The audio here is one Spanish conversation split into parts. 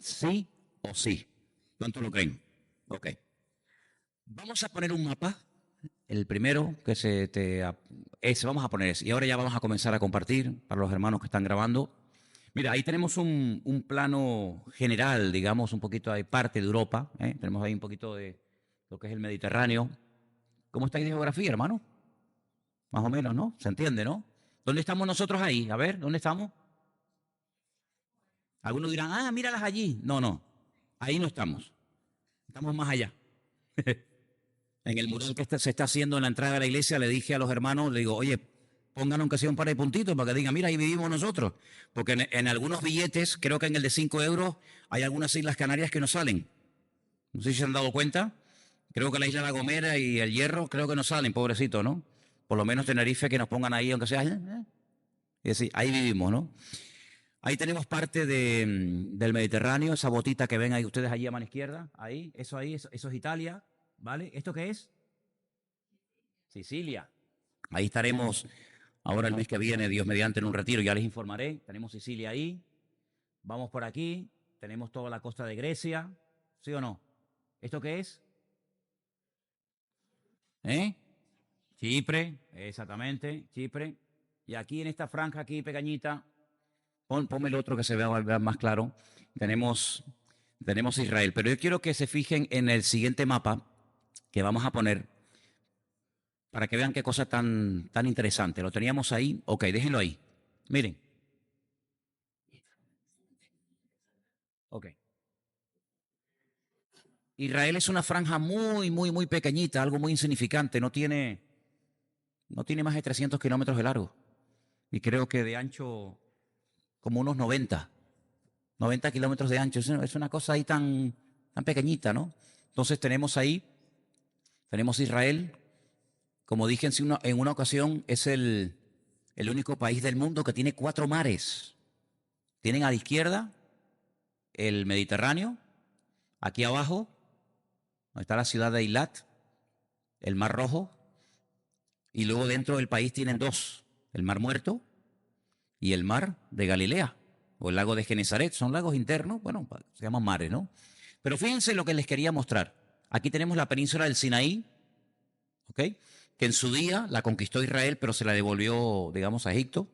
¿Sí o sí? ¿Cuánto lo creen? Ok. Vamos a poner un mapa. El primero que ese vamos a poner ese. Y ahora ya vamos a comenzar a compartir para los hermanos que están grabando. Mira, ahí tenemos un plano general, digamos, un poquito de parte de Europa. ¿Eh? Tenemos ahí un poquito de lo que es el Mediterráneo. ¿Cómo está ahí de geografía, hermano? Más o menos, ¿no? ¿Se entiende, no? ¿Dónde estamos nosotros ahí? A ver, ¿dónde estamos? Algunos dirán, ah, míralas allí. No, no. Ahí no estamos. Estamos más allá. En el mural que se está haciendo en la entrada de la iglesia, le dije a los hermanos, le digo, oye, pongan aunque sea un par de puntitos para que digan, mira, ahí vivimos nosotros. Porque en algunos billetes, creo que en el de 5 euros, hay algunas islas canarias que no salen. No sé si se han dado cuenta. Creo que la isla La Gomera y el Hierro, creo que no salen, pobrecito, ¿no? Por lo menos Tenerife, que nos pongan ahí, aunque sea. Es decir, ahí vivimos, ¿no? Ahí tenemos parte del Mediterráneo, esa botita que ven ahí ustedes allí a mano izquierda. Ahí, eso es Italia, ¿vale? ¿Esto qué es? Sicilia. Ahí estaremos ahora el mes que viene, Dios mediante, en un retiro, ya les informaré. Tenemos Sicilia ahí. Vamos por aquí. Tenemos toda la costa de Grecia. ¿Sí o no? ¿Esto qué es? ¿Eh? Chipre, exactamente, Chipre. Y aquí en esta franja aquí pequeñita, ponme el otro que se vea más claro. Tenemos Israel. Pero yo quiero que se fijen en el siguiente mapa que vamos a poner para que vean qué cosa tan interesante. Lo teníamos ahí. Ok, déjenlo ahí. Miren. Ok. Israel es una franja muy pequeñita, algo muy insignificante. No tiene más de 300 kilómetros de largo. Y creo que de ancho como unos 90 kilómetros de ancho. Es una cosa ahí tan pequeñita, ¿no? Entonces tenemos Israel. Como dije en una ocasión, es el único país del mundo que tiene 4 mares. Tienen a la izquierda el Mediterráneo, aquí abajo, donde está la ciudad de Eilat, el Mar Rojo, y luego dentro del país tienen 2, el Mar Muerto y el Mar de Galilea, o el lago de Genesaret. Son lagos internos, bueno, se llaman mares, ¿no? Pero fíjense lo que les quería mostrar. Aquí tenemos la península del Sinaí, ¿ok? Que en su día la conquistó Israel, pero se la devolvió, digamos, a Egipto.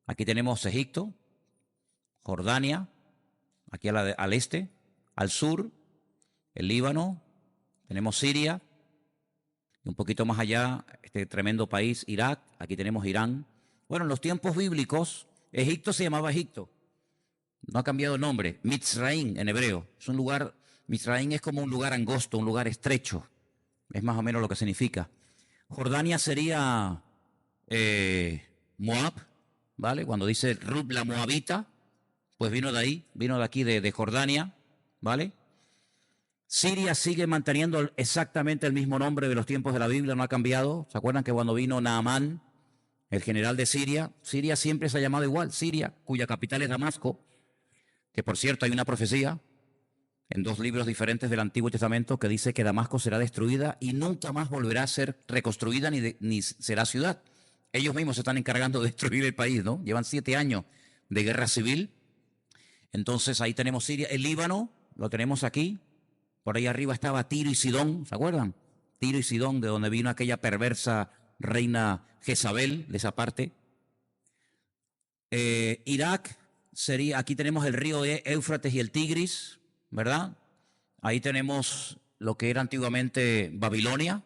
Aquí tenemos Egipto, Jordania, aquí al este, al sur, el Líbano, tenemos Siria, y un poquito más allá, este tremendo país, Irak, aquí tenemos Irán. Bueno, en los tiempos bíblicos, Egipto se llamaba Egipto, no ha cambiado el nombre, Mitzraim en hebreo, es un lugar, Mitzraim es como un lugar angosto, un lugar estrecho, es más o menos lo que significa. Jordania sería Moab, ¿vale? Cuando dice Rub la Moabita, pues vino de ahí, vino de aquí, de Jordania, ¿vale? Siria sigue manteniendo exactamente el mismo nombre de los tiempos de la Biblia, no ha cambiado. ¿Se acuerdan que cuando vino Naamán, el general de Siria, Siria siempre se ha llamado igual, Siria, cuya capital es Damasco, que por cierto hay una profecía en 2 libros diferentes del Antiguo Testamento que dice que Damasco será destruida y nunca más volverá a ser reconstruida ni será ciudad. Ellos mismos se están encargando de destruir el país, ¿no? Llevan 7 años de guerra civil. Entonces ahí tenemos Siria, el Líbano, lo tenemos aquí. Por ahí arriba estaba Tiro y Sidón, ¿se acuerdan? Tiro y Sidón, de donde vino aquella perversa reina Jezabel, de esa parte. Irak sería, aquí tenemos el río Éufrates y el Tigris, ¿verdad? Ahí tenemos lo que era antiguamente Babilonia,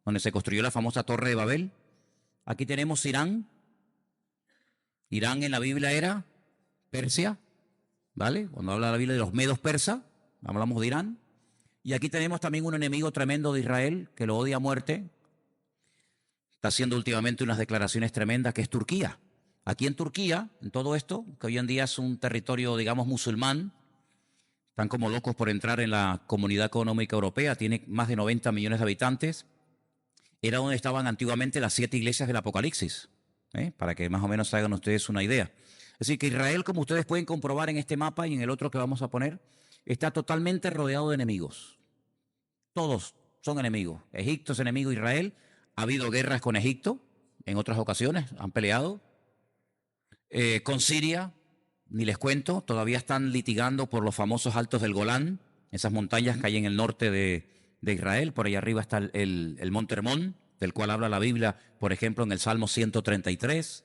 donde se construyó la famosa Torre de Babel. Aquí tenemos Irán. Irán en la Biblia era Persia, ¿vale? Cuando habla la Biblia de los medos persas, hablamos de Irán. Y aquí tenemos también un enemigo tremendo de Israel que lo odia a muerte. Está haciendo últimamente unas declaraciones tremendas, que es Turquía. Aquí en Turquía, en todo esto, que hoy en día es un territorio, digamos, musulmán, están como locos por entrar en la Comunidad Económica Europea, tiene más de 90 millones de habitantes. Era donde estaban antiguamente las 7 iglesias del Apocalipsis, para que más o menos hagan ustedes una idea. Así que Israel, como ustedes pueden comprobar en este mapa y en el otro que vamos a poner, está totalmente rodeado de enemigos. Todos son enemigos. Egipto es enemigo de Israel. Ha habido guerras con Egipto en otras ocasiones, han peleado. Con Siria, ni les cuento, todavía están litigando por los famosos Altos del Golán, esas montañas que hay en el norte de Israel. Por ahí arriba está el Monte Hermón, del cual habla la Biblia, por ejemplo, en el Salmo 133.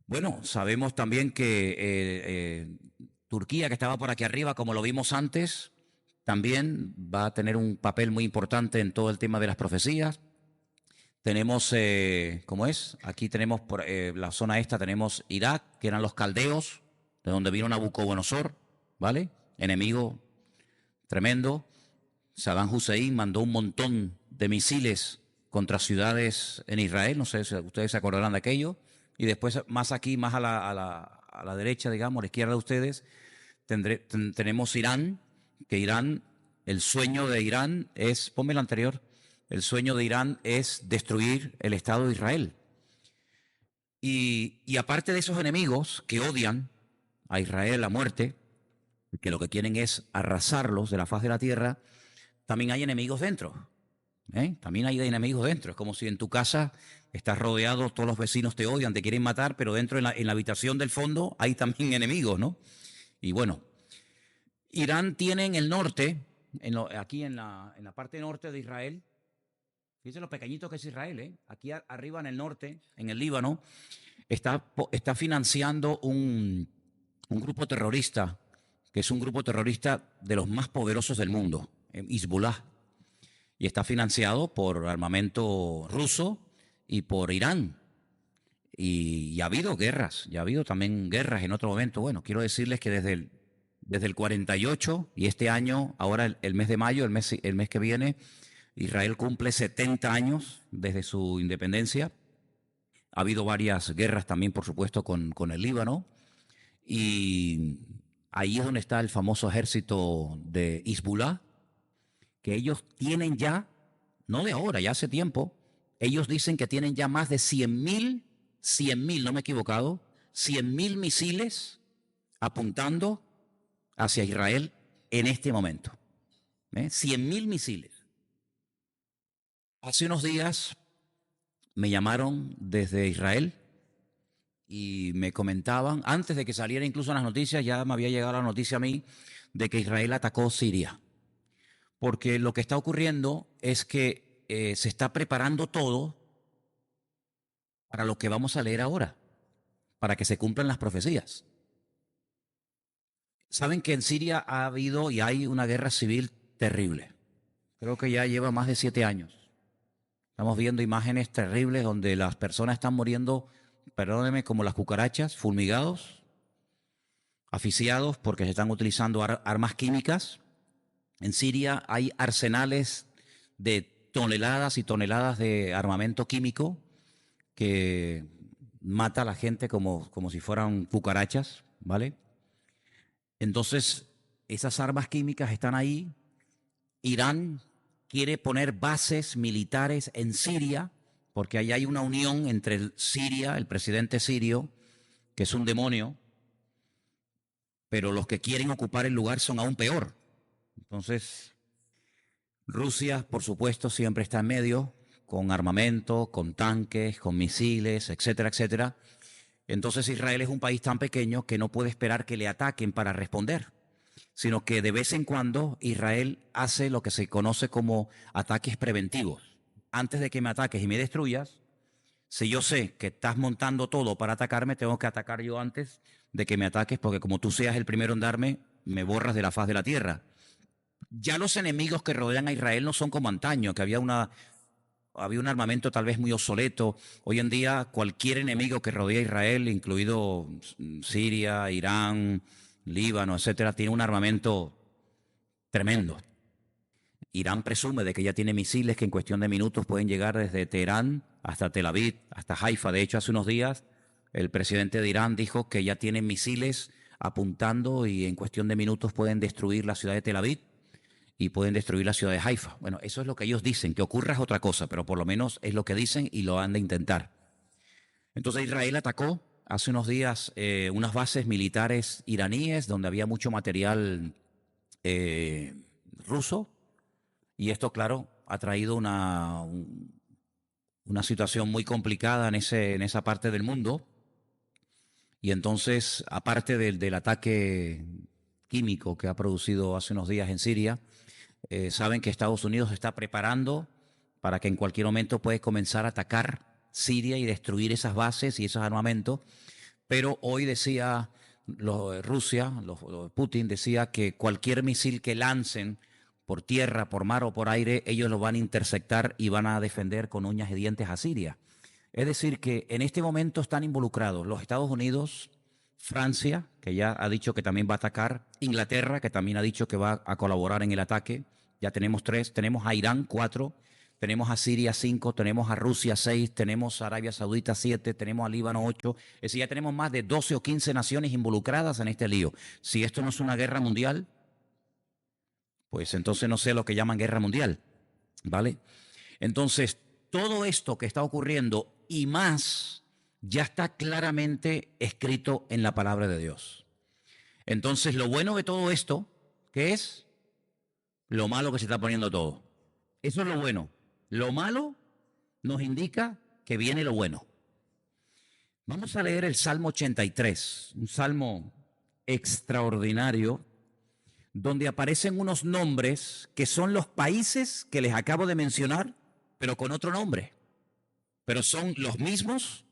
Bueno, sabemos también que Turquía, que estaba por aquí arriba, como lo vimos antes, también va a tener un papel muy importante en todo el tema de las profecías. Tenemos, ¿cómo es? Aquí tenemos, por la zona esta, tenemos Irak, que eran los caldeos, de donde vino Nabucodonosor, ¿vale? Enemigo tremendo. Saddam Hussein mandó un montón de misiles contra ciudades en Israel, no sé si ustedes se acordarán de aquello. Y después, más aquí, más a la derecha, digamos, a la izquierda de ustedes, tenemos Irán, que Irán, el sueño de Irán es, ponme el anterior, el sueño de Irán es destruir el Estado de Israel. Y aparte de esos enemigos que odian a Israel a muerte, que lo que quieren es arrasarlos de la faz de la tierra, también hay enemigos dentro. También hay enemigos dentro. Es como si en tu casa estás rodeado, todos los vecinos te odian, te quieren matar, pero dentro en la habitación del fondo hay también enemigos, ¿no? Y bueno, Irán tiene en el norte, aquí en la parte norte de Israel, fíjense lo pequeñito que es Israel, ¿eh? Aquí arriba en el norte, en el Líbano, está financiando un grupo terrorista, que es un grupo terrorista de los más poderosos del mundo, Hezbollah, y está financiado por armamento ruso y por Irán. Y ha habido guerras, ya ha habido también guerras en otro momento. Bueno, quiero decirles que desde el 48 y este año, ahora el mes de mayo, el mes que viene, Israel cumple 70 años desde su independencia. Ha habido varias guerras también, por supuesto, con el Líbano. Y ahí es donde está el famoso ejército de Hezbollah, que ellos tienen ya, no de ahora, ya hace tiempo, ellos dicen que tienen ya más de 100.000, no me he equivocado, 100.000 misiles apuntando hacia Israel en este momento. 100.000 misiles. Hace unos días me llamaron desde Israel y me comentaban, antes de que saliera incluso en las noticias, ya me había llegado la noticia a mí de que Israel atacó Siria. Porque lo que está ocurriendo es que se está preparando todo para lo que vamos a leer ahora, para que se cumplan las profecías. Saben que en Siria ha habido y hay una guerra civil terrible. Creo que ya lleva más de 7 años. Estamos viendo imágenes terribles donde las personas están muriendo, perdónenme, como las cucarachas, fulmigados, asfixiados porque se están utilizando armas químicas. En Siria hay arsenales de toneladas y toneladas de armamento químico que mata a la gente como si fueran cucarachas, ¿vale? Entonces, esas armas químicas están ahí. Irán quiere poner bases militares en Siria, porque ahí hay una unión entre Siria, el presidente sirio, que es un demonio, pero los que quieren ocupar el lugar son aún peor. Entonces, Rusia, por supuesto, siempre está en medio, con armamento, con tanques, con misiles, etcétera, etcétera. Entonces Israel es un país tan pequeño que no puede esperar que le ataquen para responder, sino que de vez en cuando Israel hace lo que se conoce como ataques preventivos. Antes de que me ataques y me destruyas, si yo sé que estás montando todo para atacarme, tengo que atacar yo antes de que me ataques, porque como tú seas el primero en darme, me borras de la faz de la tierra. Ya los enemigos que rodean a Israel no son como antaño, que había un armamento tal vez muy obsoleto. Hoy en día cualquier enemigo que rodea a Israel, incluido Siria, Irán, Líbano, etcétera, tiene un armamento tremendo. Irán presume de que ya tiene misiles que en cuestión de minutos pueden llegar desde Teherán hasta Tel Aviv, hasta Haifa. De hecho, hace unos días el presidente de Irán dijo que ya tienen misiles apuntando y en cuestión de minutos pueden destruir la ciudad de Tel Aviv y pueden destruir la ciudad de Haifa. Bueno, eso es lo que ellos dicen, que ocurra es otra cosa, pero por lo menos es lo que dicen y lo han de intentar. Entonces Israel atacó hace unos días unas bases militares iraníes donde había mucho material ruso y esto, claro, ha traído una situación muy complicada en esa parte del mundo Y entonces, aparte del ataque químico que ha producido hace unos días en Siria, saben que Estados Unidos se está preparando para que en cualquier momento puede comenzar a atacar Siria y destruir esas bases y esos armamentos. Pero hoy decía Rusia, Putin decía que cualquier misil que lancen por tierra, por mar o por aire, ellos lo van a interceptar y van a defender con uñas y dientes a Siria. Es decir, que en este momento están involucrados los Estados Unidos, Francia, que ya ha dicho que también va a atacar, Inglaterra, que también ha dicho que va a colaborar en el ataque. Ya tenemos 3, tenemos a Irán 4, tenemos a Siria 5, tenemos a Rusia 6, tenemos a Arabia Saudita 7, tenemos a Líbano 8. Es decir, ya tenemos más de 12 o 15 naciones involucradas en este lío. Si esto no es una guerra mundial, pues entonces no sé lo que llaman guerra mundial, ¿vale? Entonces, todo esto que está ocurriendo y más ya está claramente escrito en la palabra de Dios. Entonces, lo bueno de todo esto, ¿qué es? Lo malo que se está poniendo todo. Eso es lo bueno. Lo malo nos indica que viene lo bueno. Vamos a leer el Salmo 83, un salmo extraordinario, donde aparecen unos nombres que son los países que les acabo de mencionar, pero con otro nombre. Pero son los mismos,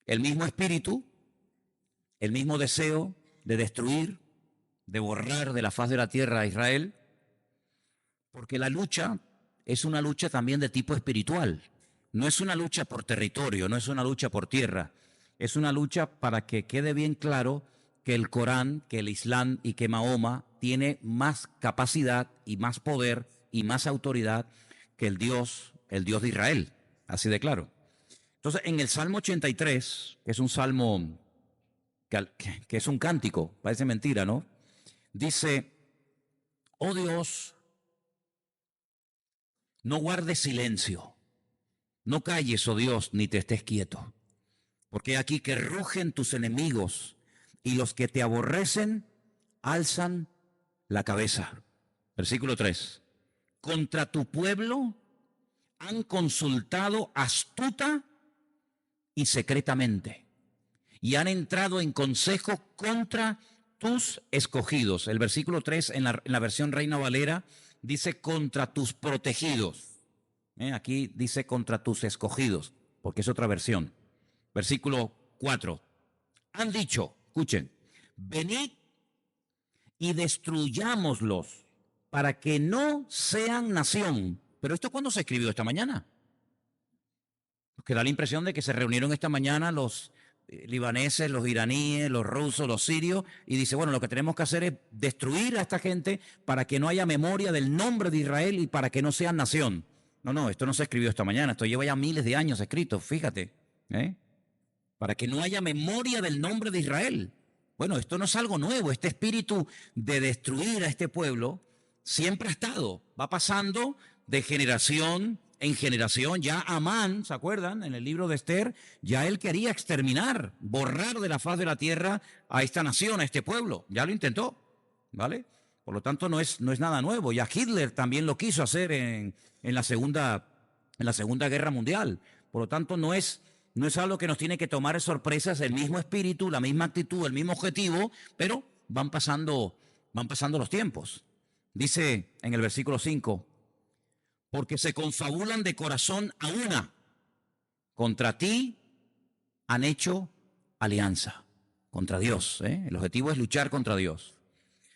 el mismo espíritu, el mismo deseo de destruir, de borrar de la faz de la tierra a Israel, porque la lucha es una lucha también de tipo espiritual. No es una lucha por territorio, no es una lucha por tierra. Es una lucha para que quede bien claro que el Corán, que el Islam y que Mahoma tiene más capacidad y más poder y más autoridad que el Dios de Israel. Así de claro. Entonces, en el Salmo 83, que es un salmo que es un cántico, parece mentira, ¿no? Dice, oh Dios, no guardes silencio, no calles, oh Dios, ni te estés quieto, porque aquí que rugen tus enemigos y los que te aborrecen alzan la cabeza. Versículo 3. Contra tu pueblo han consultado astuta y secretamente, y han entrado en consejo contra tus escogidos. El versículo 3 en la versión Reina Valera dice contra tus protegidos. Aquí dice contra tus escogidos, porque es otra versión. Versículo 4. Han dicho, escuchen, venid y destruyámoslos para que no sean nación. Pero ¿esto cuándo se escribió? ¿Esta mañana? Que da la impresión de que se reunieron esta mañana los libaneses, los iraníes, los rusos, los sirios, y dice, bueno, lo que tenemos que hacer es destruir a esta gente para que no haya memoria del nombre de Israel y para que no sean nación. No, esto no se escribió esta mañana, esto lleva ya miles de años escrito, fíjate, para que no haya memoria del nombre de Israel. Bueno, esto no es algo nuevo, este espíritu de destruir a este pueblo siempre ha estado, va pasando de generación en generación. Ya Amán, ¿se acuerdan? En el libro de Esther, ya él quería exterminar, borrar de la faz de la tierra a esta nación, a este pueblo. Ya lo intentó, ¿vale? Por lo tanto, no es nada nuevo. Ya Hitler también lo quiso hacer en la Segunda Guerra Mundial. Por lo tanto, no es algo que nos tiene que tomar sorpresas, el mismo espíritu, la misma actitud, el mismo objetivo, pero van pasando los tiempos. Dice en el versículo 5, porque se confabulan de corazón a una. Contra ti han hecho alianza. Contra Dios. El objetivo es luchar contra Dios.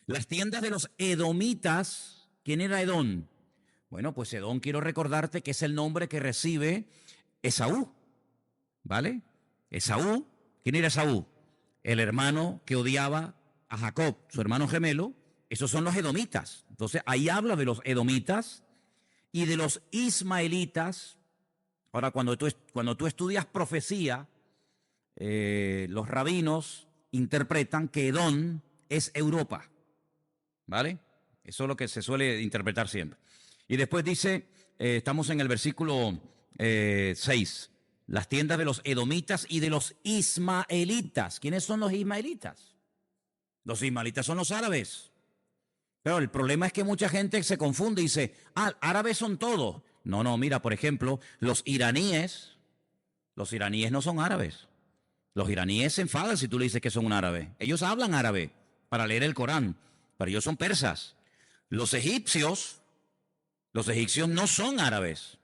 Las tiendas de los edomitas. ¿Quién era Edom? Bueno, pues Edom, quiero recordarte que es el nombre que recibe Esaú. ¿Vale? Esaú. ¿Quién era Esaú? El hermano que odiaba a Jacob, su hermano gemelo. Esos son los edomitas. Entonces, ahí habla de los edomitas y de los ismaelitas. Ahora, cuando tú estudias profecía, los rabinos interpretan que Edom es Europa, ¿vale? Eso es lo que se suele interpretar siempre. Y después dice, estamos en el versículo 6, las tiendas de los edomitas y de los ismaelitas. ¿Quiénes son los ismaelitas? Los ismaelitas son los árabes. Pero el problema es que mucha gente se confunde y dice, árabes son todos. No, mira, por ejemplo, los iraníes no son árabes. Los iraníes se enfadan si tú le dices que son un árabe. Ellos hablan árabe para leer el Corán, pero ellos son persas. Los egipcios no son árabes.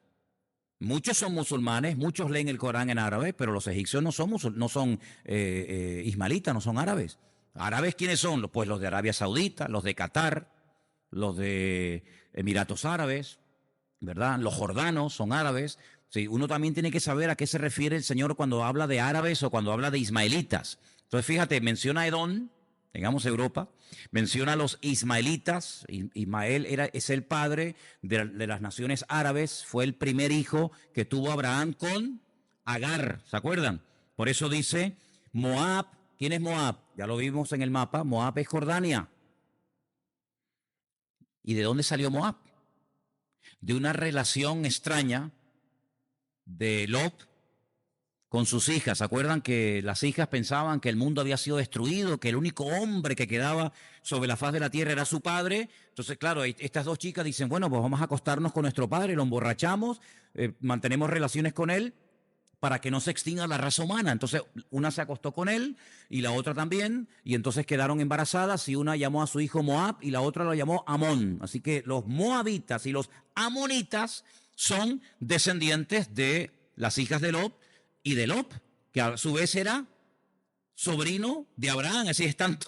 Muchos son musulmanes, muchos leen el Corán en árabe, pero los egipcios no son ismaelitas, no son árabes. ¿Árabes quiénes son? Pues los de Arabia Saudita, los de Qatar, los de Emiratos Árabes, ¿verdad? Los jordanos son árabes. Sí, uno también tiene que saber a qué se refiere el Señor cuando habla de árabes o cuando habla de ismaelitas. Entonces, fíjate, menciona a Edom, digamos Europa, menciona a los ismaelitas. Ismael es el padre de las naciones árabes, fue el primer hijo que tuvo Abraham con Agar, ¿se acuerdan? Por eso dice Moab. ¿Quién es Moab? Ya lo vimos en el mapa. Moab es Jordania. ¿Y de dónde salió Moab? De una relación extraña de Lot con sus hijas. ¿Se acuerdan que las hijas pensaban que el mundo había sido destruido, que el único hombre que quedaba sobre la faz de la tierra era su padre? Entonces, claro, estas dos chicas dicen, bueno, pues vamos a acostarnos con nuestro padre, lo emborrachamos, mantenemos relaciones con él para que no se extinga la raza humana. Entonces, una se acostó con él y la otra también, y entonces quedaron embarazadas, y una llamó a su hijo Moab y la otra lo llamó Amón. Así que los moabitas y los amonitas son descendientes de las hijas de Lot y de Lot, que a su vez era sobrino de Abraham. Así están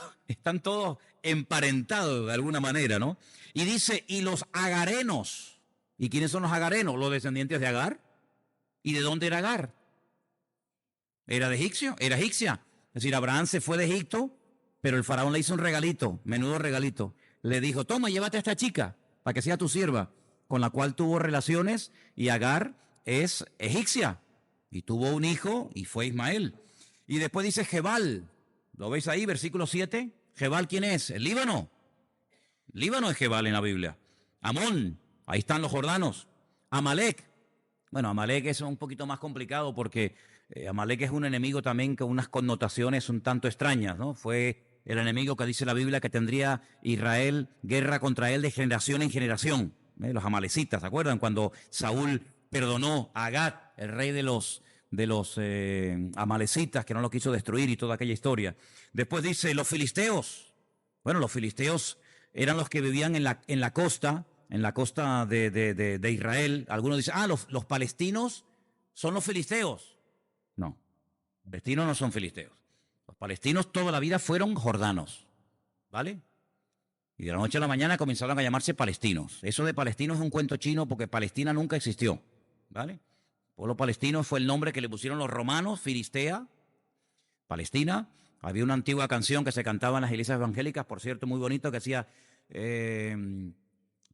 todos emparentados de alguna manera, ¿no? Y dice, y los agarenos. ¿Y quiénes son los agarenos? Los descendientes de Agar. ¿Y de dónde era Agar? Era egipcia. Es decir, Abraham se fue de Egipto, pero el faraón le hizo un regalito, menudo regalito. Le dijo, toma, llévate a esta chica para que sea tu sierva, con la cual tuvo relaciones, y Agar es egipcia. Y tuvo un hijo y fue Ismael. Y después dice Jebal. ¿Lo veis ahí, versículo 7? Jebal, ¿quién es? El Líbano. Líbano es Jebal en la Biblia. Amón, ahí están los jordanos. Amalek. Bueno, Amalek es un poquito más complicado porque Amalek es un enemigo también con unas connotaciones un tanto extrañas, ¿no? Fue el enemigo que dice la Biblia que tendría Israel guerra contra él de generación en generación. Los amalecitas, ¿se acuerdan? Cuando Saúl perdonó a Agag, el rey de los amalecitas, que no lo quiso destruir, y toda aquella historia. Después dice los filisteos. Bueno, los filisteos eran los que vivían en la costa de Israel. Algunos dicen, los palestinos son los filisteos. No, los palestinos no son filisteos. Los palestinos toda la vida fueron jordanos, ¿vale? Y de la noche a la mañana comenzaron a llamarse palestinos. Eso de palestinos es un cuento chino porque Palestina nunca existió, ¿vale? El pueblo palestino fue el nombre que le pusieron los romanos, Filistea, Palestina. Había una antigua canción que se cantaba en las iglesias evangélicas, por cierto, muy bonito, que decía,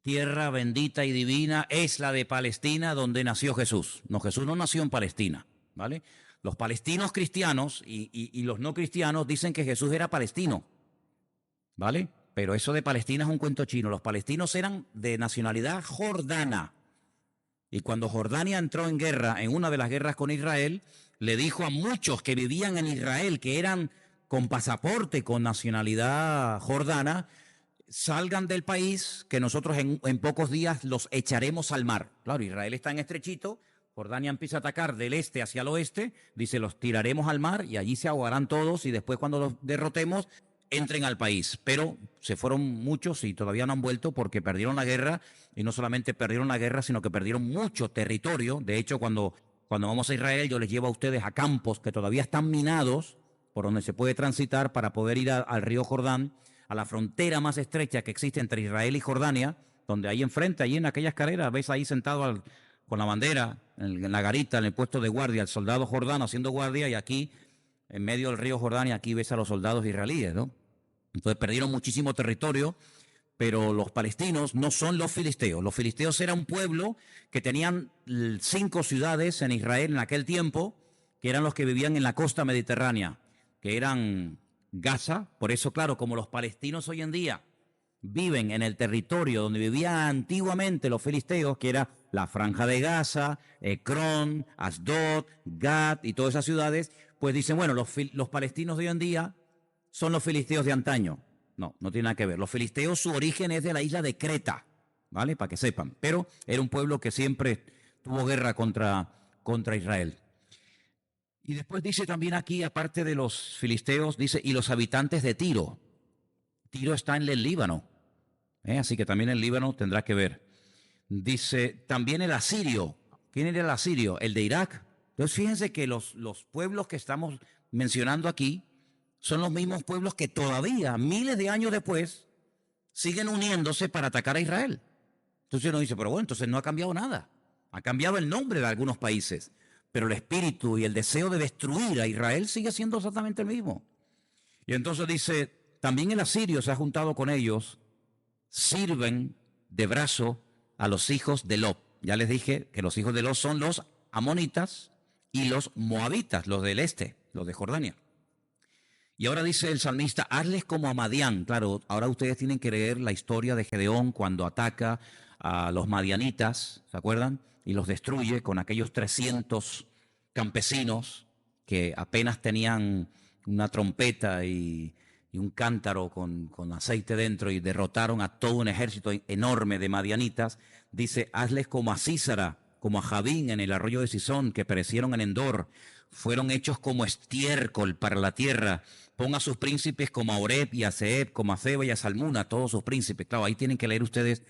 tierra bendita y divina es la de Palestina donde nació Jesús. No, Jesús no nació en Palestina, ¿vale? Los palestinos cristianos y los no cristianos dicen que Jesús era palestino, ¿vale? Pero eso de Palestina es un cuento chino. Los palestinos eran de nacionalidad jordana. Y cuando Jordania entró en guerra, en una de las guerras con Israel, le dijo a muchos que vivían en Israel, que eran con pasaporte, con nacionalidad jordana, salgan del país, que nosotros en pocos días los echaremos al mar. Claro, Israel está en estrechito, Jordania empieza a atacar del este hacia el oeste, dice, los tiraremos al mar y allí se ahogarán todos, y después cuando los derrotemos, entren al país. Pero se fueron muchos y todavía no han vuelto porque perdieron la guerra, y no solamente perdieron la guerra, sino que perdieron mucho territorio. De hecho, cuando vamos a Israel, yo les llevo a ustedes a campos que todavía están minados, por donde se puede transitar para poder ir al río Jordán, a la frontera más estrecha que existe entre Israel y Jordania, donde ahí enfrente, ahí en aquella escalera, ves ahí sentado con la bandera, en la garita, en el puesto de guardia, el soldado jordano haciendo guardia, y aquí, en medio del río Jordán, y aquí ves a los soldados israelíes, ¿no? Entonces perdieron muchísimo territorio, pero los palestinos no son los filisteos. Los filisteos era un pueblo que tenían 5 ciudades en Israel en aquel tiempo, que eran los que vivían en la costa mediterránea, que eran Gaza. Por eso, claro, como los palestinos hoy en día viven en el territorio donde vivían antiguamente los filisteos, que era la Franja de Gaza, Ecrón, Asdod, Gat y todas esas ciudades, pues dicen, bueno, los palestinos de hoy en día son los filisteos de antaño. No, no tiene nada que ver. Los filisteos, su origen es de la isla de Creta, ¿vale? Para que sepan. Pero era un pueblo que siempre tuvo guerra contra Israel. Y después dice también aquí, aparte de los filisteos, dice, y los habitantes de Tiro. Tiro está en el Líbano, así que también el Líbano tendrá que ver. Dice, también el asirio. ¿Quién era el asirio? El de Irak. Entonces fíjense que los pueblos que estamos mencionando aquí son los mismos pueblos que todavía, miles de años después, siguen uniéndose para atacar a Israel. Entonces uno dice, pero bueno, entonces no ha cambiado nada. Ha cambiado el nombre de algunos países, pero el espíritu y el deseo de destruir a Israel sigue siendo exactamente el mismo. Y entonces dice, también el asirio se ha juntado con ellos, sirven de brazo a los hijos de Lot. Ya les dije que los hijos de Lot son los amonitas y los moabitas, los del este, los de Jordania. Y ahora dice el salmista, hazles como a Madián. Claro, ahora ustedes tienen que leer la historia de Gedeón cuando ataca a los madianitas, ¿se acuerdan? Y los destruye con aquellos 300 campesinos que apenas tenían una trompeta y un cántaro con aceite dentro y derrotaron a todo un ejército enorme de madianitas. Dice, hazles como a Sísara, como a Javín en el arroyo de Sisón, que perecieron en Endor. Fueron hechos como estiércol para la tierra. Pon a sus príncipes como a Oreb y a Zeeb, como a Zeba y a Salmuna, todos sus príncipes. Claro, ahí tienen que leer ustedes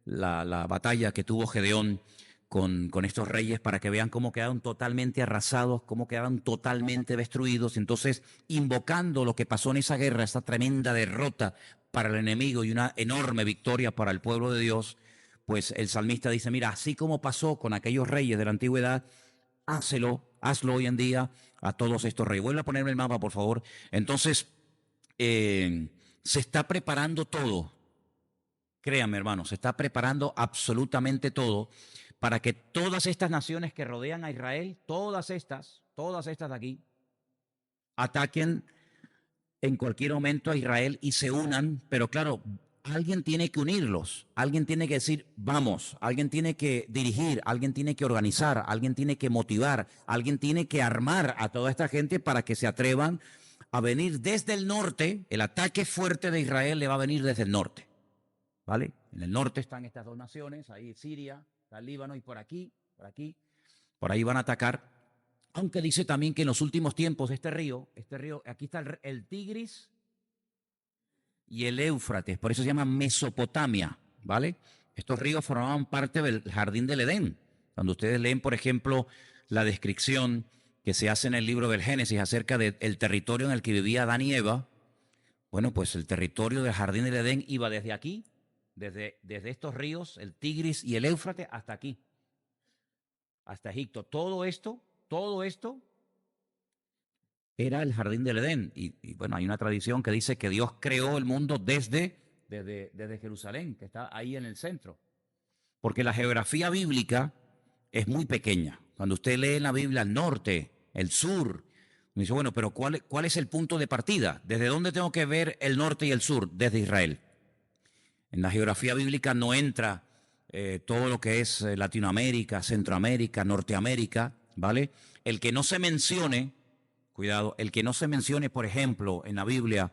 la batalla que tuvo Gedeón con estos reyes para que vean cómo quedaron totalmente arrasados, cómo quedaron totalmente destruidos. Entonces, invocando lo que pasó en esa guerra, esa tremenda derrota para el enemigo y una enorme victoria para el pueblo de Dios, pues el salmista dice, mira, así como pasó con aquellos reyes de la antigüedad, hazlo hoy en día a todos estos reyes. Vuelve a ponerme el mapa, por favor. Entonces, se está preparando todo. Créanme, hermanos, se está preparando absolutamente todo para que todas estas naciones que rodean a Israel, todas estas de aquí, ataquen en cualquier momento a Israel y se unan, pero claro, alguien tiene que unirlos, alguien tiene que decir, vamos, alguien tiene que dirigir, alguien tiene que organizar, alguien tiene que motivar, alguien tiene que armar a toda esta gente para que se atrevan a venir desde el norte. El ataque fuerte de Israel le va a venir desde el norte, ¿vale? En el norte están estas dos naciones, ahí Siria, está el Líbano y por ahí van a atacar. Aunque dice también que en los últimos tiempos este río, aquí está el Tigris y el Éufrates, por eso se llama Mesopotamia, ¿vale? Estos ríos formaban parte del jardín del Edén. Cuando ustedes leen, por ejemplo, la descripción que se hace en el libro del Génesis acerca del territorio en el que vivía Adán y Eva, bueno, pues el territorio del jardín del Edén iba desde aquí, desde estos ríos, el Tigris y el Éufrates, hasta aquí, hasta Egipto. Todo esto era el jardín del Edén. Y bueno, hay una tradición que dice que Dios creó el mundo desde Jerusalén, que está ahí en el centro. Porque la geografía bíblica es muy pequeña. Cuando usted lee en la Biblia el norte, el sur, dice, bueno, pero ¿cuál es el punto de partida? ¿Desde dónde tengo que ver el norte y el sur? Desde Israel. En la geografía bíblica no entra todo lo que es Latinoamérica, Centroamérica, Norteamérica, ¿vale? El que no se mencione, cuidado, el que no se mencione, por ejemplo, en la Biblia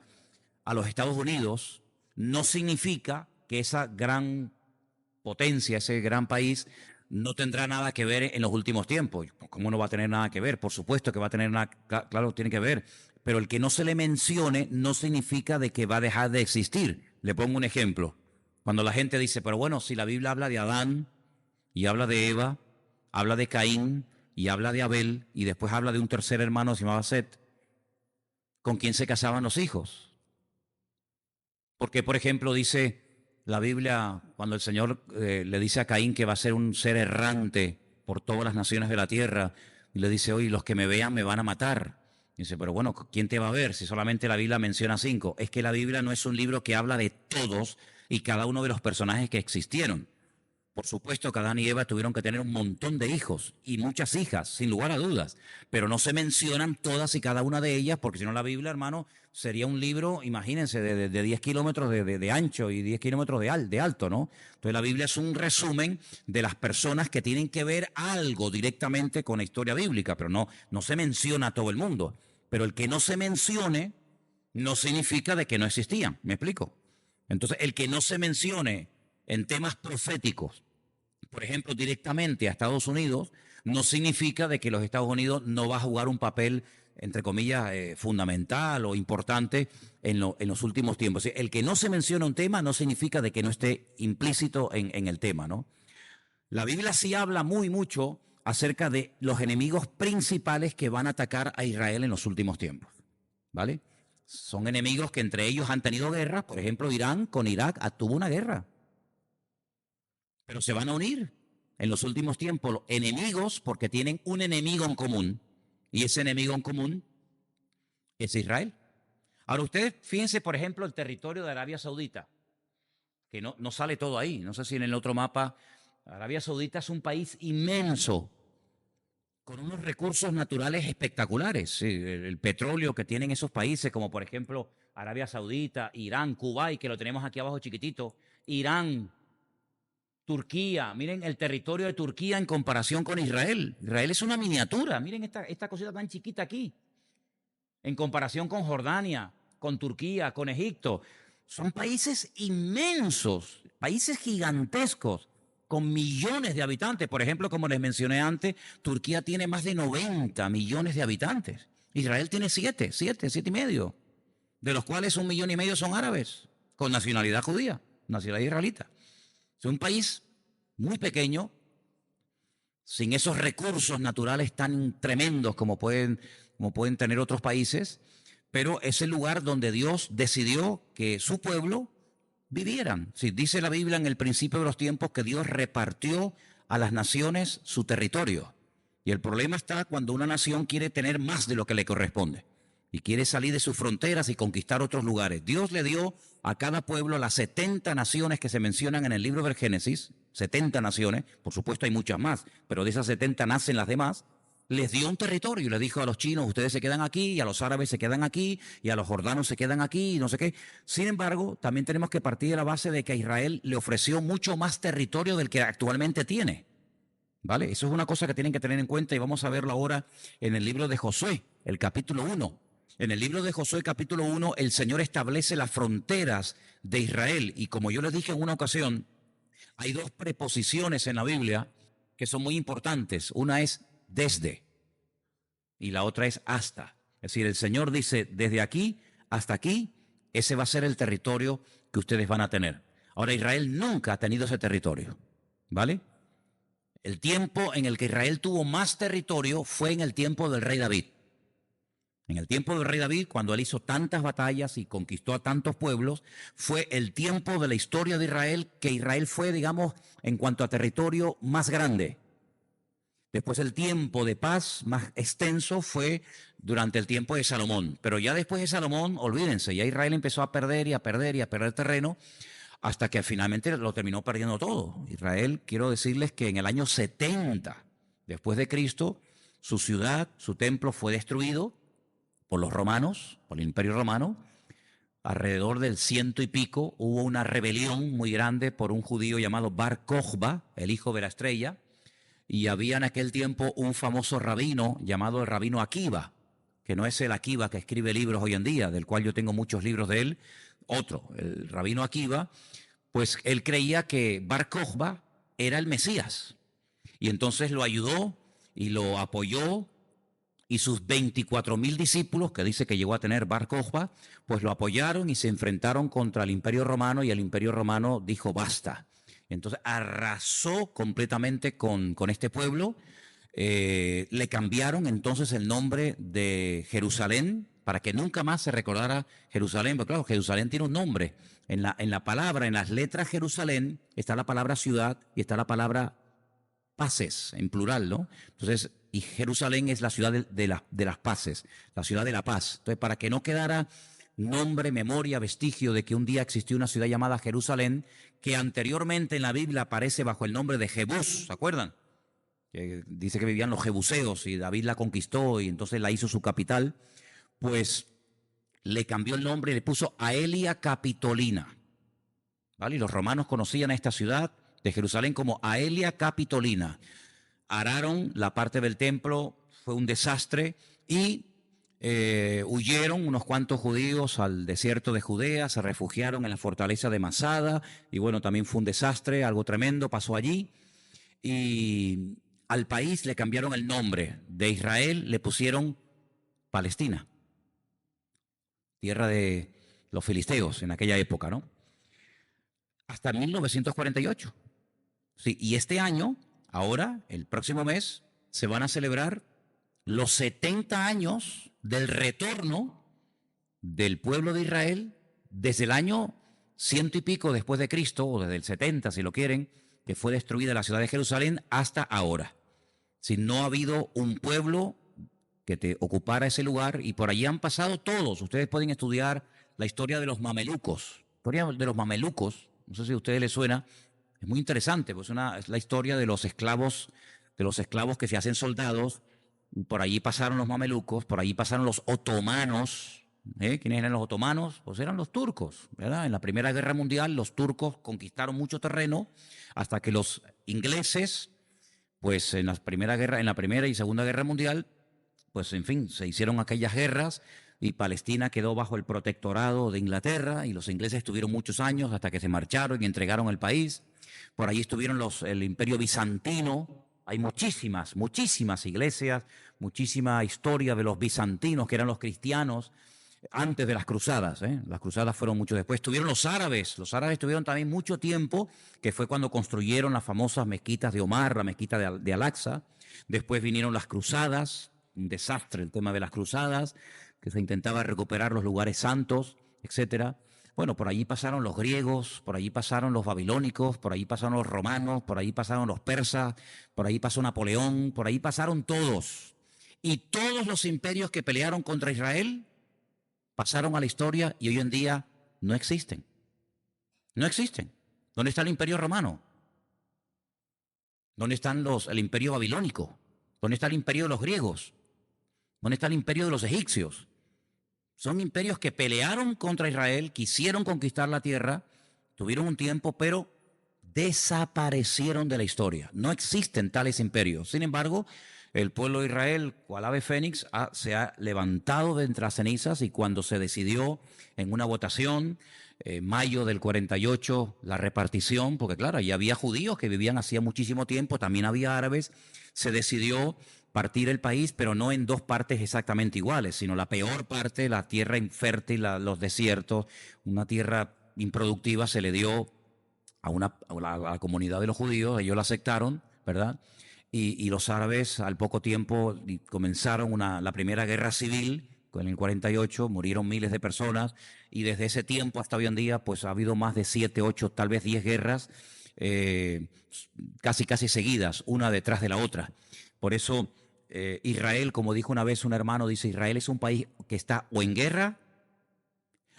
a los Estados Unidos, no significa que esa gran potencia, ese gran país, no tendrá nada que ver en los últimos tiempos. ¿Cómo no va a tener nada que ver? Por supuesto que va a tener nada, claro, tiene que ver. Pero el que no se le mencione no significa de que va a dejar de existir. Le pongo un ejemplo. Cuando la gente dice, pero bueno, si la Biblia habla de Adán y habla de Eva, habla de Caín y habla de Abel y después habla de un tercer hermano que se llamaba Set, ¿con quién se casaban los hijos? Porque, por ejemplo, dice la Biblia, cuando el Señor le dice a Caín que va a ser un ser errante por todas las naciones de la tierra, y le dice, oye, los que me vean me van a matar. Y dice, pero bueno, ¿quién te va a ver si solamente la Biblia menciona 5? Es que la Biblia no es un libro que habla de todos y cada uno de los personajes que existieron. Por supuesto que Adán y Eva tuvieron que tener un montón de hijos y muchas hijas, sin lugar a dudas, pero no se mencionan todas y cada una de ellas, porque si no la Biblia, hermano, sería un libro, imagínense, de 10 kilómetros de ancho y 10 kilómetros de alto, ¿no? Entonces la Biblia es un resumen de las personas que tienen que ver algo directamente con la historia bíblica, pero no se menciona a todo el mundo. Pero el que no se mencione no significa de que no existían, ¿me explico? Entonces, el que no se mencione en temas proféticos, por ejemplo, directamente a Estados Unidos, no significa de que los Estados Unidos no va a jugar un papel, entre comillas, fundamental o importante en los últimos tiempos. El que no se menciona un tema no significa de que no esté implícito en el tema, ¿no? La Biblia sí habla mucho acerca de los enemigos principales que van a atacar a Israel en los últimos tiempos, ¿vale? Son enemigos que entre ellos han tenido guerras. Por ejemplo, Irán con Irak tuvo una guerra. Pero se van a unir en los últimos tiempos los enemigos porque tienen un enemigo en común. Y ese enemigo en común es Israel. Ahora ustedes fíjense, por ejemplo, el territorio de Arabia Saudita, que no sale todo ahí. No sé si en el otro mapa. Arabia Saudita es un país inmenso, con unos recursos naturales espectaculares. Sí, el petróleo que tienen esos países, como por ejemplo Arabia Saudita, Irán, Kuwait, que lo tenemos aquí abajo chiquitito, Irán, Turquía. Miren el territorio de Turquía en comparación con Israel. Israel es una miniatura. Miren esta cosita tan chiquita aquí, en comparación con Jordania, con Turquía, con Egipto. Son países inmensos, países gigantescos, con millones de habitantes. Por ejemplo, como les mencioné antes, Turquía tiene más de 90 millones de habitantes. Israel tiene 7 y medio, de los cuales 1,5 millones son árabes, con nacionalidad judía, nacionalidad israelita. Es un país muy pequeño, sin esos recursos naturales tan tremendos como pueden tener otros países, pero es el lugar donde Dios decidió que su pueblo vivieran. Sí, dice la Biblia en el principio de los tiempos que Dios repartió a las naciones su territorio. Y el problema está cuando una nación quiere tener más de lo que le corresponde y quiere salir de sus fronteras y conquistar otros lugares. Dios le dio a cada pueblo las 70 naciones que se mencionan en el libro del Génesis, 70 naciones, por supuesto hay muchas más, pero de esas 70 nacen las demás. Les dio un territorio y le dijo a los chinos, ustedes se quedan aquí, y a los árabes se quedan aquí, y a los jordanos se quedan aquí, y no sé qué. Sin embargo, también tenemos que partir de la base de que a Israel le ofreció mucho más territorio del que actualmente tiene. ¿Vale? Eso es una cosa que tienen que tener en cuenta y vamos a verlo ahora en el libro de Josué, el capítulo 1. En el libro de Josué, capítulo 1, el Señor establece las fronteras de Israel. Y como yo les dije en una ocasión, hay 2 preposiciones en la Biblia que son muy importantes. Una es desde y la otra es hasta. Es decir, el Señor dice desde aquí hasta aquí, ese va a ser el territorio que ustedes van a tener. Ahora, Israel nunca ha tenido ese territorio, ¿vale? El tiempo en el que Israel tuvo más territorio fue en el tiempo del rey David. En el tiempo del rey David, cuando él hizo tantas batallas y conquistó a tantos pueblos, fue el tiempo de la historia de Israel que Israel fue, digamos, en cuanto a territorio, más grande. Después el tiempo de paz más extenso fue durante el tiempo de Salomón. Pero ya después de Salomón, olvídense, ya Israel empezó a perder y a perder y a perder terreno hasta que finalmente lo terminó perdiendo todo. Israel, quiero decirles que en el año 70 después de Cristo, su ciudad, su templo fue destruido por los romanos, por el Imperio Romano. Alrededor del 100 y pico hubo una rebelión muy grande por un judío llamado Bar Kokhba, el hijo de la estrella. Y había en aquel tiempo un famoso rabino llamado el rabino Akiva, que no es el Akiva que escribe libros hoy en día, del cual yo tengo muchos libros de él, otro, el rabino Akiva, pues él creía que Bar Kokhba era el Mesías. Y entonces lo ayudó y lo apoyó, y sus 24,000 discípulos, que dice que llegó a tener Bar Kokhba, pues lo apoyaron y se enfrentaron contra el Imperio Romano, y el Imperio Romano dijo basta. Entonces arrasó completamente con este pueblo. Le cambiaron entonces el nombre de Jerusalén para que nunca más se recordara Jerusalén. Porque claro, Jerusalén tiene un nombre. En la palabra, en las letras Jerusalén, está la palabra ciudad y está la palabra paces, en plural, ¿no? Entonces, y Jerusalén es la ciudad de las paces, la ciudad de la paz. Entonces, para que no quedara nombre, memoria, vestigio de que un día existió una ciudad llamada Jerusalén, que anteriormente en la Biblia aparece bajo el nombre de Jebús, ¿se acuerdan? Que dice que vivían los jebuseos y David la conquistó y entonces la hizo su capital, pues le cambió el nombre y le puso Aelia Capitolina, ¿vale? Y los romanos conocían a esta ciudad de Jerusalén como Aelia Capitolina. Araron la parte del templo, fue un desastre y huyeron unos cuantos judíos al desierto de Judea, se refugiaron en la fortaleza de Masada y bueno, también fue un desastre, algo tremendo pasó allí. Y al país le cambiaron el nombre. De Israel le pusieron Palestina, tierra de los filisteos en aquella época, ¿no? Hasta 1948. Sí, y este año, ahora, el próximo mes, se van a celebrar los 70 años del retorno del pueblo de Israel desde el año ciento y pico después de Cristo, o desde el 70, si lo quieren, que fue destruida la ciudad de Jerusalén, hasta ahora. Si no ha habido un pueblo que te ocupara ese lugar, y por allí han pasado todos. Ustedes pueden estudiar la historia de los mamelucos. La historia de los mamelucos, no sé si a ustedes les suena, es muy interesante, pues es la historia de los esclavos que se hacen soldados. Por allí pasaron los mamelucos, por allí pasaron los otomanos. ¿Quiénes eran los otomanos? Pues eran los turcos, ¿verdad? En la Primera Guerra Mundial los turcos conquistaron mucho terreno hasta que los ingleses, pues en la Primera y Segunda Guerra Mundial, pues en fin, se hicieron aquellas guerras y Palestina quedó bajo el protectorado de Inglaterra y los ingleses estuvieron muchos años hasta que se marcharon y entregaron el país. Por allí estuvieron el Imperio Bizantino. Hay muchísimas iglesias, muchísima historia de los bizantinos, que eran los cristianos antes de las cruzadas. Las cruzadas fueron mucho después. Estuvieron los árabes tuvieron también mucho tiempo, que fue cuando construyeron las famosas mezquitas de Omar, la mezquita de Al-Aqsa. Después vinieron las cruzadas, un desastre el tema de las cruzadas, que se intentaba recuperar los lugares santos, etcétera. Bueno, por allí pasaron los griegos, por allí pasaron los babilónicos, por allí pasaron los romanos, por allí pasaron los persas, por allí pasó Napoleón, por allí pasaron todos. Y todos los imperios que pelearon contra Israel pasaron a la historia y hoy en día no existen. No existen. ¿Dónde está el imperio romano? ¿Dónde están el imperio babilónico? ¿Dónde está el imperio de los griegos? ¿Dónde está el imperio de los egipcios? Son imperios que pelearon contra Israel, quisieron conquistar la tierra, tuvieron un tiempo, pero desaparecieron de la historia. No existen tales imperios. Sin embargo, el pueblo de Israel, cual ave fénix, se ha levantado de entre las cenizas, y cuando se decidió en una votación, mayo del 48, la repartición, porque claro, allí había judíos que vivían hacía muchísimo tiempo, también había árabes, se decidió partir el país, pero no en dos partes exactamente iguales, sino la peor parte, la tierra infértil, los desiertos, una tierra improductiva, se le dio a la comunidad de los judíos, ellos la aceptaron, ¿verdad? Y los árabes al poco tiempo comenzaron la primera guerra civil, en el 48, murieron miles de personas, y desde ese tiempo hasta hoy en día pues ha habido más de 7, 8, tal vez 10 guerras, casi seguidas, una detrás de la otra. Por eso Israel, como dijo una vez un hermano, dice: Israel es un país que está o en guerra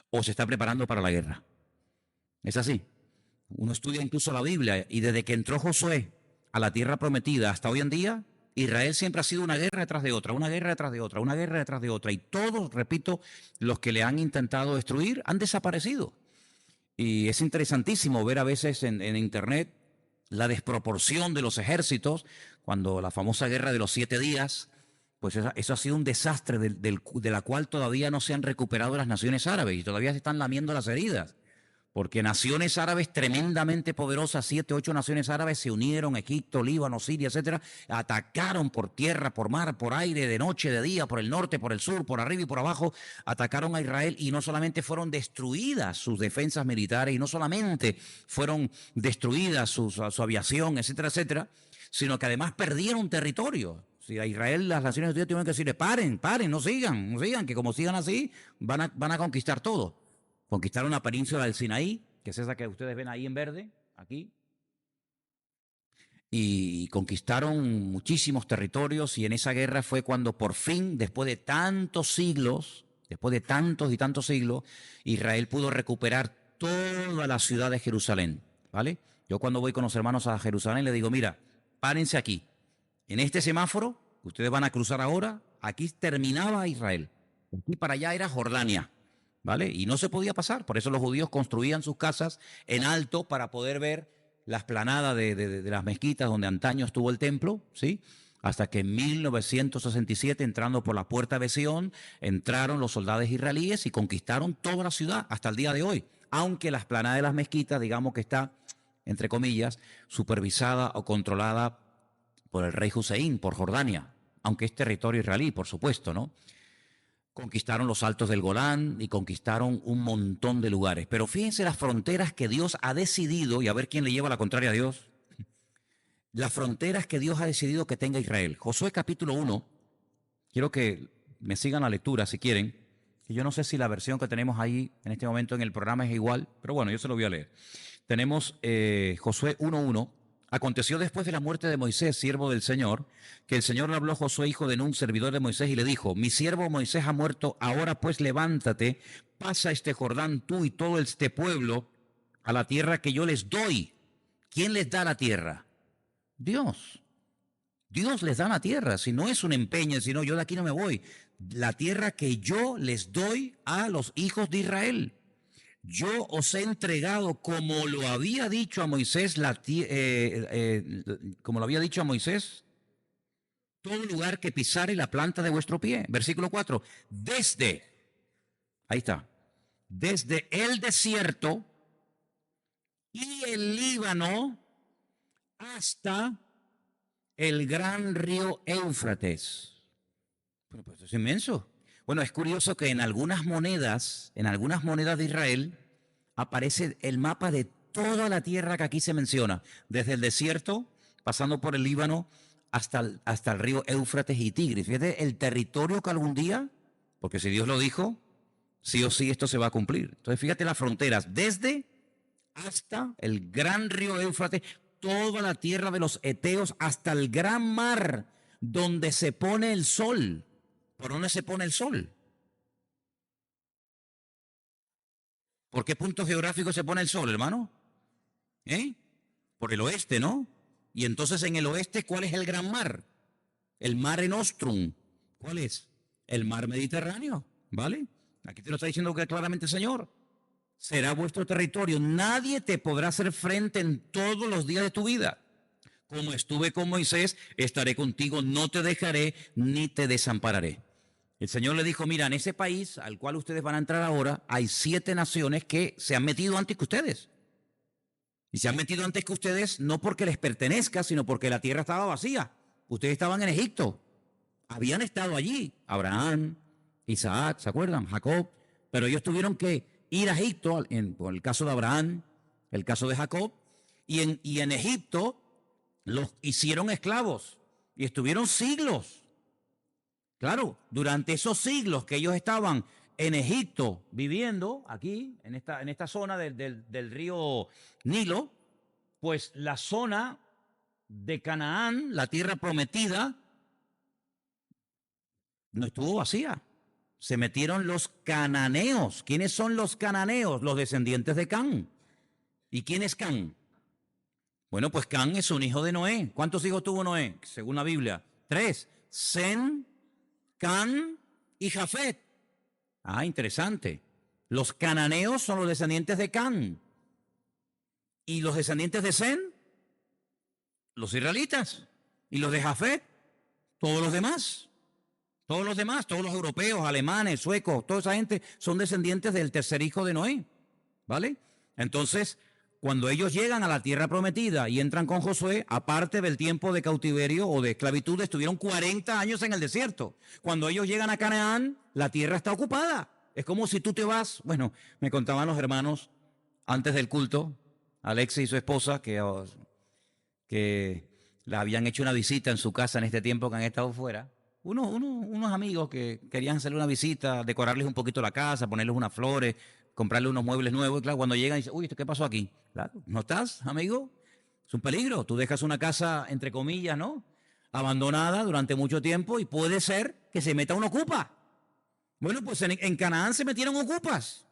o se está preparando para la guerra. Es así. Uno estudia incluso la Biblia, y desde que entró Josué a la tierra prometida hasta hoy en día, Israel siempre ha sido una guerra detrás de otra, una guerra detrás de otra, una guerra detrás de otra. Y todos, repito, los que le han intentado destruir han desaparecido. Y es interesantísimo ver a veces en internet la desproporción de los ejércitos, cuando la famosa guerra de los 7 días, pues eso ha sido un desastre de la cual todavía no se han recuperado las naciones árabes y todavía se están lamiendo las heridas. Porque naciones árabes tremendamente poderosas, 7, 8 naciones árabes se unieron, Egipto, Líbano, Siria, etcétera, atacaron por tierra, por mar, por aire, de noche, de día, por el norte, por el sur, por arriba y por abajo, atacaron a Israel, y no solamente fueron destruidas sus defensas militares, y no solamente fueron destruidas su aviación, etcétera, etcétera, sino que además perdieron territorio. Si a Israel las Naciones Unidas tuvieron que decirle: paren, no sigan, que como sigan así van a conquistar todo. Conquistaron la península del Sinaí, que es esa que ustedes ven ahí en verde, aquí, y conquistaron muchísimos territorios, y en esa guerra fue cuando por fin, después de tantos siglos, después de tantos y tantos siglos, Israel pudo recuperar toda la ciudad de Jerusalén, ¿vale? Yo cuando voy con los hermanos a Jerusalén les digo: mira, párense aquí, en este semáforo, ustedes van a cruzar ahora, aquí terminaba Israel, aquí para allá era Jordania, ¿vale? Y no se podía pasar, por eso los judíos construían sus casas en alto para poder ver la explanada de las mezquitas donde antaño estuvo el templo, ¿sí? Hasta que en 1967, entrando por la puerta de Sion, entraron los soldados israelíes y conquistaron toda la ciudad hasta el día de hoy. Aunque la explanada de las mezquitas, digamos que está, entre comillas, supervisada o controlada por el rey Hussein, por Jordania, aunque es territorio israelí, por supuesto, ¿no? Conquistaron los altos del Golán y conquistaron un montón de lugares. Pero fíjense las fronteras que Dios ha decidido, y a ver quién le lleva la contraria a Dios, las fronteras que Dios ha decidido que tenga Israel. Josué capítulo 1, quiero que me sigan la lectura si quieren, que yo no sé si la versión que tenemos ahí en este momento en el programa es igual, pero bueno, yo se lo voy a leer. Tenemos Josué 1:1. Aconteció después de la muerte de Moisés, siervo del Señor, que el Señor le habló a Josué, hijo de Nun, servidor de Moisés, y le dijo: mi siervo Moisés ha muerto, ahora pues levántate, pasa este Jordán tú y todo este pueblo a la tierra que yo les doy. ¿Quién les da la tierra? Dios. Dios les da la tierra, si no es un empeño, si no, yo de aquí no me voy. La tierra que yo les doy a los hijos de Israel. Yo os he entregado, como lo había dicho a Moisés, como lo había dicho a Moisés, todo lugar que pisare la planta de vuestro pie. Versículo 4. Ahí está, desde el desierto y el Líbano hasta el gran río Éufrates. Bueno, pues es inmenso. Bueno, es curioso que en algunas monedas de Israel, aparece el mapa de toda la tierra que aquí se menciona, desde el desierto, pasando por el Líbano, hasta el río Éufrates y Tigris. Fíjate el territorio que algún día, porque si Dios lo dijo, sí o sí esto se va a cumplir. Entonces fíjate las fronteras, desde hasta el gran río Éufrates, toda la tierra de los Eteos, hasta el gran mar, donde se pone el sol. ¿Por dónde se pone el sol? ¿Por qué punto geográfico se pone el sol, hermano? Por el oeste, ¿no? Y entonces en el oeste, ¿cuál es el gran mar? El Mare Nostrum. ¿Cuál es? El mar Mediterráneo, ¿vale? Aquí te lo está diciendo claramente el Señor. Será vuestro territorio. Nadie te podrá hacer frente en todos los días de tu vida. Como estuve con Moisés, estaré contigo, no te dejaré ni te desampararé. El Señor le dijo: mira, en ese país al cual ustedes van a entrar ahora, hay 7 naciones que se han metido antes que ustedes. Y se han metido antes que ustedes no porque les pertenezca, sino porque la tierra estaba vacía. Ustedes estaban en Egipto. Habían estado allí. Abraham, Isaac, ¿se acuerdan? Jacob. Pero ellos tuvieron que ir a Egipto, por el caso de Abraham, el caso de Jacob. Y en Egipto los hicieron esclavos. Y estuvieron siglos. Claro, durante esos siglos que ellos estaban en Egipto viviendo, aquí, en esta zona del río Nilo, pues la zona de Canaán, la tierra prometida, no estuvo vacía. Se metieron los cananeos. ¿Quiénes son los cananeos? Los descendientes de Can. ¿Y quién es Can? Bueno, pues Can es un hijo de Noé. ¿Cuántos hijos tuvo Noé? Según la Biblia, 3. Sem, Can y Jafet. Ah, interesante. Los cananeos son los descendientes de Can. ¿Y los descendientes de Sem? Los israelitas. ¿Y los de Jafet? Todos los demás. Todos los demás, todos los europeos, alemanes, suecos, toda esa gente son descendientes del tercer hijo de Noé. ¿Vale? Entonces, cuando ellos llegan a la tierra prometida y entran con Josué, aparte del tiempo de cautiverio o de esclavitud, estuvieron 40 años en el desierto. Cuando ellos llegan a Canaán, la tierra está ocupada. Es como si tú te vas. Bueno, me contaban los hermanos antes del culto, Alexis y su esposa, que le habían hecho una visita en su casa en este tiempo que han estado fuera. Unos amigos que querían hacerle una visita, decorarles un poquito la casa, ponerles unas flores, comprarle unos muebles nuevos. Y claro, cuando llegan dicen: uy, ¿qué pasó aquí? Claro, ¿no estás, amigo? Es un peligro. Tú dejas una casa, entre comillas, ¿no?, abandonada durante mucho tiempo y puede ser que se meta un ocupa. Bueno, pues en Canaán se metieron ocupas.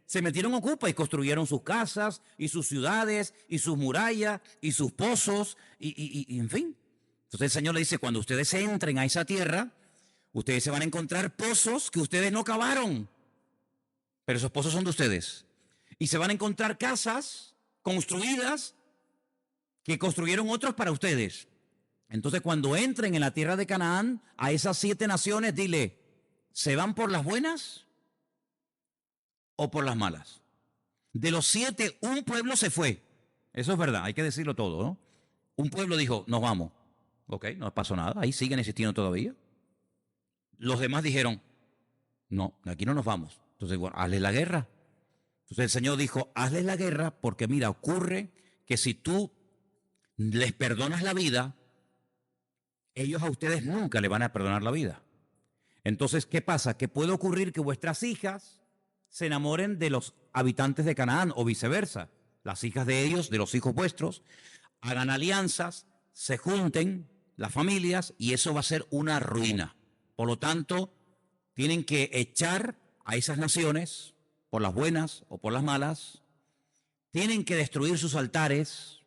Se metieron ocupas y construyeron sus casas y sus ciudades y sus murallas y sus pozos y en fin. Entonces el Señor le dice: cuando ustedes entren a esa tierra, ustedes se van a encontrar pozos que ustedes no cavaron, pero esos pozos son de ustedes. Y se van a encontrar casas construidas que construyeron otros para ustedes. Entonces cuando entren en la tierra de Canaán, a esas 7 naciones, dile: ¿se van por las buenas o por las malas? De los 7, un pueblo se fue. Eso es verdad, hay que decirlo todo, ¿no? Un pueblo dijo: nos vamos. Ok, no pasó nada, ahí siguen existiendo todavía. Los demás dijeron, no, de aquí no nos vamos. Entonces, bueno, hazles la guerra. Entonces el Señor dijo, hazles la guerra porque mira, ocurre que si tú les perdonas la vida, ellos a ustedes nunca le van a perdonar la vida. Entonces, ¿qué pasa? Que puede ocurrir que vuestras hijas se enamoren de los habitantes de Canaán o viceversa. Las hijas de ellos, de los hijos vuestros, hagan alianzas, se junten las familias y eso va a ser una ruina. Por lo tanto, tienen que echar a esas naciones, por las buenas o por las malas, tienen que destruir sus altares,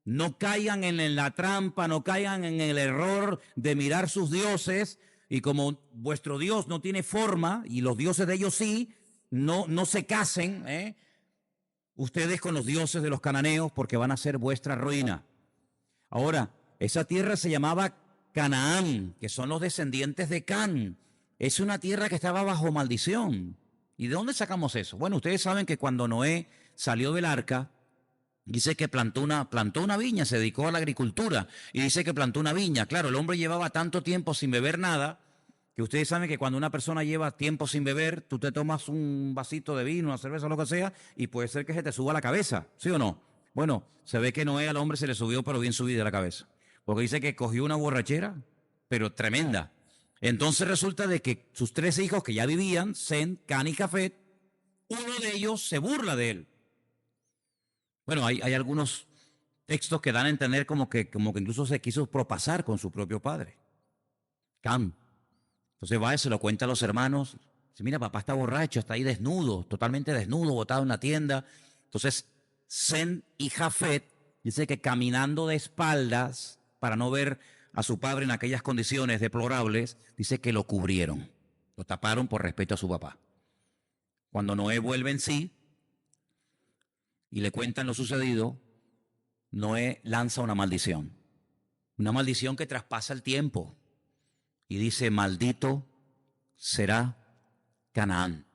no caigan en la trampa, no caigan en el error de mirar sus dioses, y como vuestro Dios no tiene forma, y los dioses de ellos sí, no se casen, ustedes con los dioses de los cananeos, porque van a ser vuestra ruina. Ahora, esa tierra se llamaba Canaán, que son los descendientes de Can. Es una tierra que estaba bajo maldición. ¿Y de dónde sacamos eso? Bueno, ustedes saben que cuando Noé salió del arca, dice que plantó una viña, se dedicó a la agricultura y dice que plantó una viña. Claro, el hombre llevaba tanto tiempo sin beber nada, que ustedes saben que cuando una persona lleva tiempo sin beber, tú te tomas un vasito de vino, una cerveza, lo que sea, y puede ser que se te suba la cabeza, ¿sí o no? Bueno, se ve que Noé al hombre se le subió, pero bien subida la cabeza, porque dice que cogió una borrachera, pero tremenda. Entonces resulta de que sus 3 hijos que ya vivían, Sem, Can y Jafet, uno de ellos se burla de él. Bueno, hay algunos textos que dan a entender como que incluso se quiso propasar con su propio padre, Cam. Entonces va y se lo cuenta a los hermanos. Dice, mira, papá está borracho, está ahí desnudo, totalmente desnudo, botado en la tienda. Entonces, Sem y Jafet, dice que caminando de espaldas para no ver a su padre en aquellas condiciones deplorables, dice que lo cubrieron, lo taparon por respeto a su papá. Cuando Noé vuelve en sí y le cuentan lo sucedido, Noé lanza una maldición que traspasa el tiempo y dice, maldito será Canaán.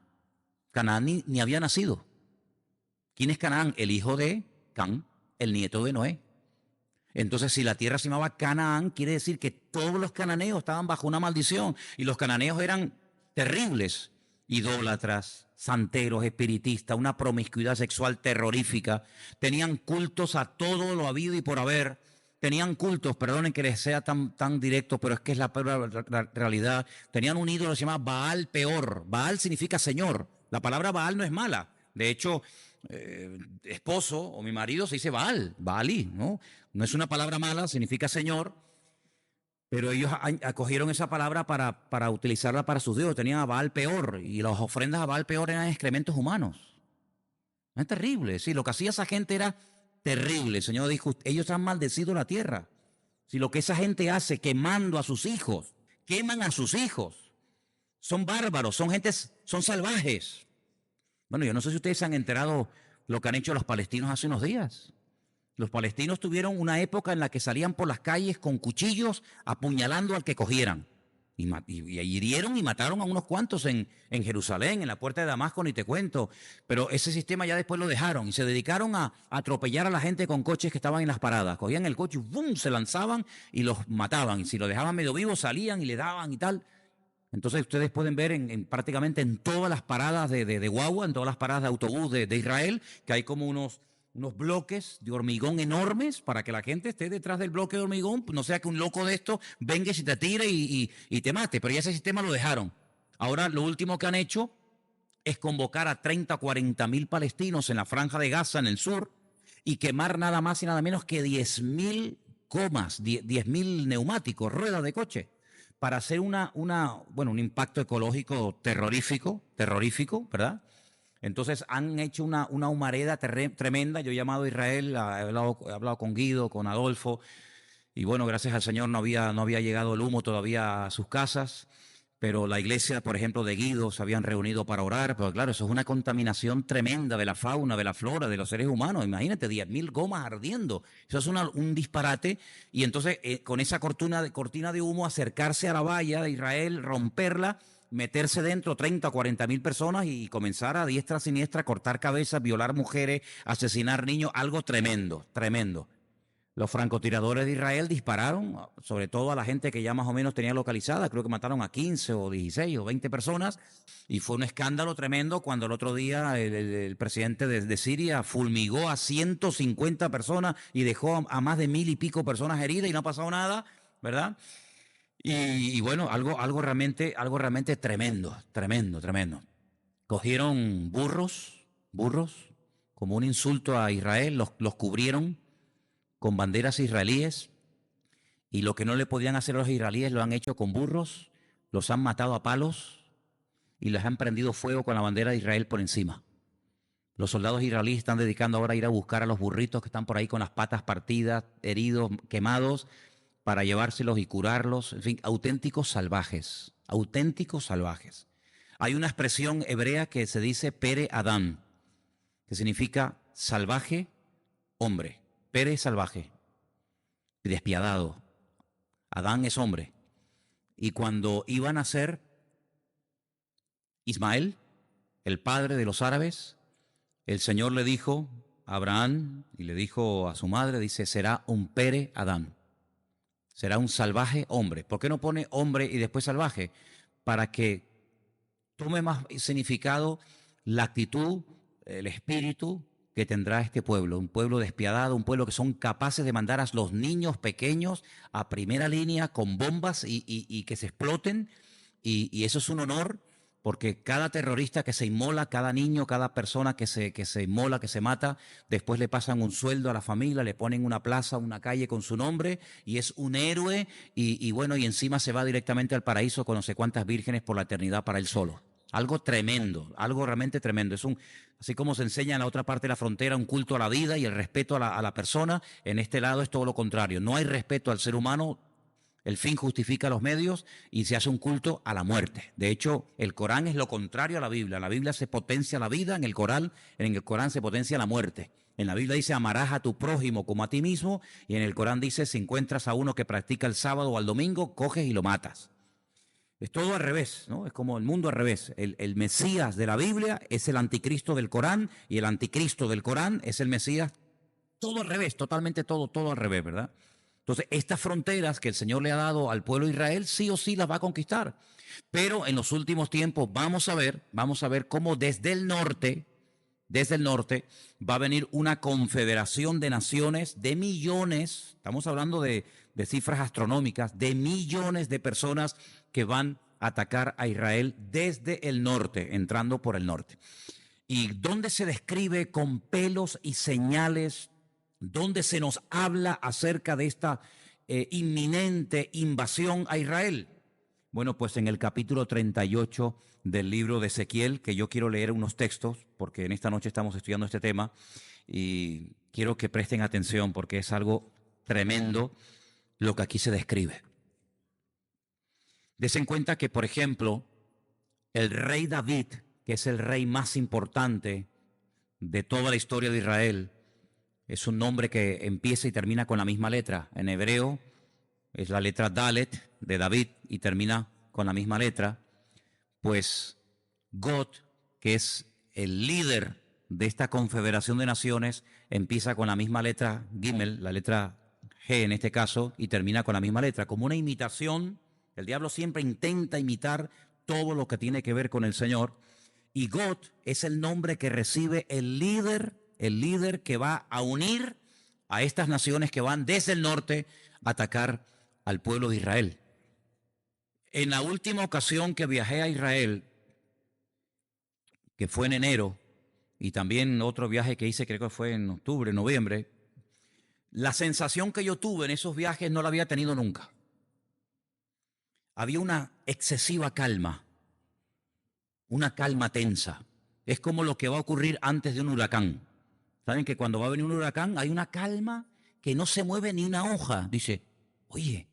Canaán ni había nacido. ¿Quién es Canaán? El hijo de Can, el nieto de Noé. Entonces, si la tierra se llamaba Canaán, quiere decir que todos los cananeos estaban bajo una maldición. Y los cananeos eran terribles, idólatras, santeros, espiritistas, una promiscuidad sexual terrorífica. Tenían cultos a todo lo habido y por haber. Tenían cultos, perdonen que les sea tan directo, pero es que es la realidad. Tenían un ídolo que se llama Baal Peor. Baal significa señor. La palabra Baal no es mala. De hecho, esposo o mi marido se dice Baal, Baalí, ¿no? No es una palabra mala, significa señor, pero ellos acogieron esa palabra para utilizarla para sus dioses. Tenían a Baal Peor y las ofrendas a Baal Peor eran excrementos humanos. Es terrible, sí, lo que hacía esa gente era terrible. El Señor dijo, ellos han maldecido la tierra. Si lo que esa gente hace quemando a sus hijos, queman a sus hijos, son bárbaros, son salvajes. Bueno, yo no sé si ustedes se han enterado lo que han hecho los palestinos hace unos días. Los palestinos tuvieron una época en la que salían por las calles con cuchillos apuñalando al que cogieran. Y hirieron y mataron a unos cuantos en Jerusalén, en la puerta de Damasco, ni te cuento. Pero ese sistema ya después lo dejaron y se dedicaron a atropellar a la gente con coches que estaban en las paradas. Cogían el coche y ¡bum!, se lanzaban y los mataban. Y si los dejaban medio vivos, salían y le daban y tal. Entonces ustedes pueden ver prácticamente en todas las paradas de guagua, en todas las paradas de autobús de Israel, que hay como unos bloques de hormigón enormes para que la gente esté detrás del bloque de hormigón, no sea que un loco de esto venga y se te tire y te mate. Pero ya ese sistema lo dejaron. Ahora lo último que han hecho es convocar a 30 o 40 mil palestinos en la franja de Gaza, en el sur, y quemar nada más y nada menos que 10.000 gomas, 10.000 neumáticos, ruedas de coche, para hacer un impacto ecológico terrorífico, ¿verdad? Entonces han hecho una humareda tremenda. Yo he llamado a Israel, he hablado con Guido, con Adolfo, y bueno, gracias al Señor no había llegado el humo todavía a sus casas, pero la iglesia, por ejemplo, de Guido se habían reunido para orar, pero claro, eso es una contaminación tremenda de la fauna, de la flora, de los seres humanos. Imagínate, 10.000 gomas ardiendo. Eso es un disparate. Y entonces, con esa cortina de humo, acercarse a la valla de Israel, romperla, meterse dentro 30 o 40 mil personas y comenzar a diestra, siniestra, cortar cabezas, violar mujeres, asesinar niños, algo tremendo, tremendo. Los francotiradores de Israel dispararon, sobre todo a la gente que ya más o menos tenía localizada. Creo que mataron a 15 o 16 o 20 personas. Y fue un escándalo tremendo cuando el otro día el presidente de Siria fulmigó a 150 personas y dejó a más de 1000 y pico personas heridas y no ha pasado nada, ¿verdad? Y bueno, algo realmente tremendo, tremendo, tremendo. Cogieron burros, como un insulto a Israel, los cubrieron con banderas israelíes, y lo que no le podían hacer a los israelíes lo han hecho con burros, los han matado a palos y les han prendido fuego con la bandera de Israel por encima. Los soldados israelíes están dedicando ahora a ir a buscar a los burritos que están por ahí con las patas partidas, heridos, quemados, para llevárselos y curarlos. En fin, auténticos salvajes, auténticos salvajes. Hay una expresión hebrea que se dice pere Adán, que significa salvaje, hombre. Pere es salvaje, despiadado. Adán es hombre. Y cuando iba a nacer Ismael, el padre de los árabes, el Señor le dijo a Abraham y le dijo a su madre, dice, será un pere Adán. Será un salvaje hombre. ¿Por qué no pone hombre y después salvaje? Para que tome más significado la actitud, el espíritu que tendrá este pueblo. Un pueblo despiadado, un pueblo que son capaces de mandar a los niños pequeños a primera línea con bombas y que se exploten. Y eso es un honor, porque cada terrorista que se inmola, cada niño, cada persona que se inmola, que se mata, después le pasan un sueldo a la familia, le ponen una plaza, una calle con su nombre, y es un héroe, y bueno, y encima se va directamente al paraíso con no sé cuántas vírgenes por la eternidad para él solo. Algo tremendo, algo realmente tremendo. Así como se enseña en la otra parte de la frontera un culto a la vida y el respeto a la persona, en este lado es todo lo contrario. No hay respeto al ser humano. El fin justifica los medios y se hace un culto a la muerte. De hecho, el Corán es lo contrario a la Biblia. En la Biblia se potencia la vida, en el Corán se potencia la muerte. En la Biblia dice, amarás a tu prójimo como a ti mismo, y en el Corán dice, si encuentras a uno que practica el sábado o el domingo, coges y lo matas. Es todo al revés, ¿no? Es como el mundo al revés. El Mesías de la Biblia es el anticristo del Corán, y el anticristo del Corán es el Mesías. Todo al revés, totalmente todo al revés, ¿verdad? Entonces, estas fronteras que el Señor le ha dado al pueblo de Israel, sí o sí las va a conquistar. Pero en los últimos tiempos vamos a ver cómo desde el norte va a venir una confederación de naciones de millones, estamos hablando de cifras astronómicas, de millones de personas que van a atacar a Israel desde el norte, entrando por el norte. Y donde se describe con pelos y señales, donde se nos habla acerca de esta inminente invasión a Israel. Bueno, pues en el capítulo 38 del libro de Ezequiel, que yo quiero leer unos textos, porque en esta noche estamos estudiando este tema, y quiero que presten atención porque es algo tremendo lo que aquí se describe. Des en cuenta que, por ejemplo, el rey David, que es el rey más importante de toda la historia de Israel, es un nombre que empieza y termina con la misma letra. En hebreo es la letra Dalet de David y termina con la misma letra. Pues God, que es el líder de esta confederación de naciones, empieza con la misma letra Gimel, la letra G en este caso, y termina con la misma letra, como una imitación. El diablo siempre intenta imitar todo lo que tiene que ver con el Señor. Y God es el nombre que recibe el líder que va a unir a estas naciones que van desde el norte a atacar al pueblo de Israel. En la última ocasión que viajé a Israel, que fue en enero, y también otro viaje que hice, creo que fue en octubre, noviembre, la sensación que yo tuve en esos viajes no la había tenido nunca. Había una excesiva calma, una calma tensa. Es como lo que va a ocurrir antes de un huracán. Saben que cuando va a venir un huracán hay una calma que no se mueve ni una hoja. Dice, oye,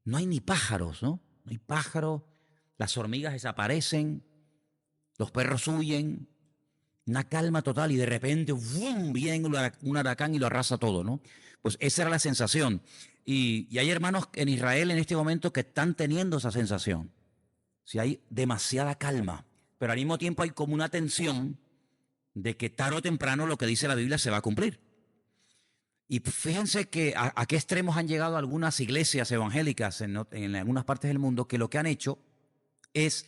no hay ni pájaros, ¿no? No hay pájaros, las hormigas desaparecen, los perros huyen, una calma total, y de repente ¡bum!, viene un huracán y lo arrasa todo, ¿no? Pues esa era la sensación. Y hay hermanos en Israel en este momento que están teniendo esa sensación. Si hay demasiada calma, pero al mismo tiempo hay como una tensión de que tarde o temprano lo que dice la Biblia se va a cumplir. Y fíjense que a qué extremos han llegado algunas iglesias evangélicas en algunas partes del mundo, que lo que han hecho es,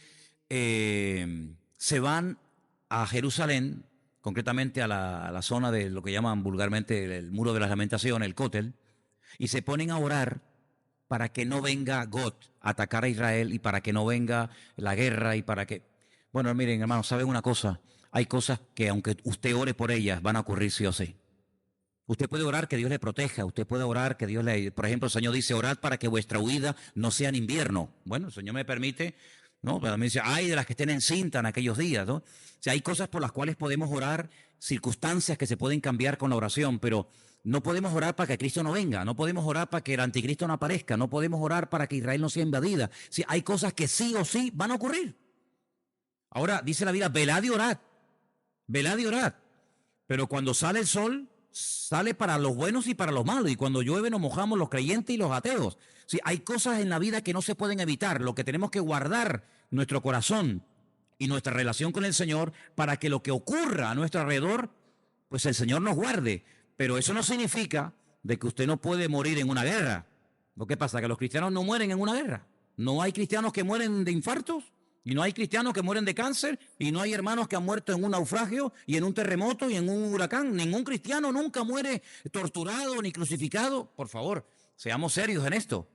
se van a Jerusalén, concretamente a la zona de lo que llaman vulgarmente el Muro de las Lamentaciones, el Cótel, y se ponen a orar para que no venga God a atacar a Israel y para que no venga la guerra y para que... Bueno, miren, hermanos, ¿saben una cosa? Hay cosas que aunque usted ore por ellas, van a ocurrir sí o sí. Usted puede orar que Dios le proteja, usted puede orar que Dios le... Por ejemplo, el Señor dice, orad para que vuestra huida no sea en invierno. Bueno, el Señor me permite, ¿no? Pero me dice, ay de las que estén en cinta en aquellos días, ¿no? O sea, hay cosas por las cuales podemos orar, circunstancias que se pueden cambiar con la oración, pero no podemos orar para que Cristo no venga, no podemos orar para que el anticristo no aparezca, no podemos orar para que Israel no sea invadida. Sí, hay cosas que sí o sí van a ocurrir. Ahora, dice la Biblia, velad y orad. Pero cuando sale el sol, sale para los buenos y para los malos. Y cuando llueve nos mojamos los creyentes y los ateos. Sí, hay cosas en la vida que no se pueden evitar. Lo que tenemos que guardar nuestro corazón y nuestra relación con el Señor para que lo que ocurra a nuestro alrededor, pues el Señor nos guarde. Pero eso no significa de que usted no puede morir en una guerra. ¿Lo que pasa? Que los cristianos no mueren en una guerra. No hay cristianos que mueren de infartos. Y no hay cristianos que mueren de cáncer, y no hay hermanos que han muerto en un naufragio y en un terremoto y en un huracán. Ningún cristiano nunca muere torturado ni crucificado. Por favor, seamos serios en esto.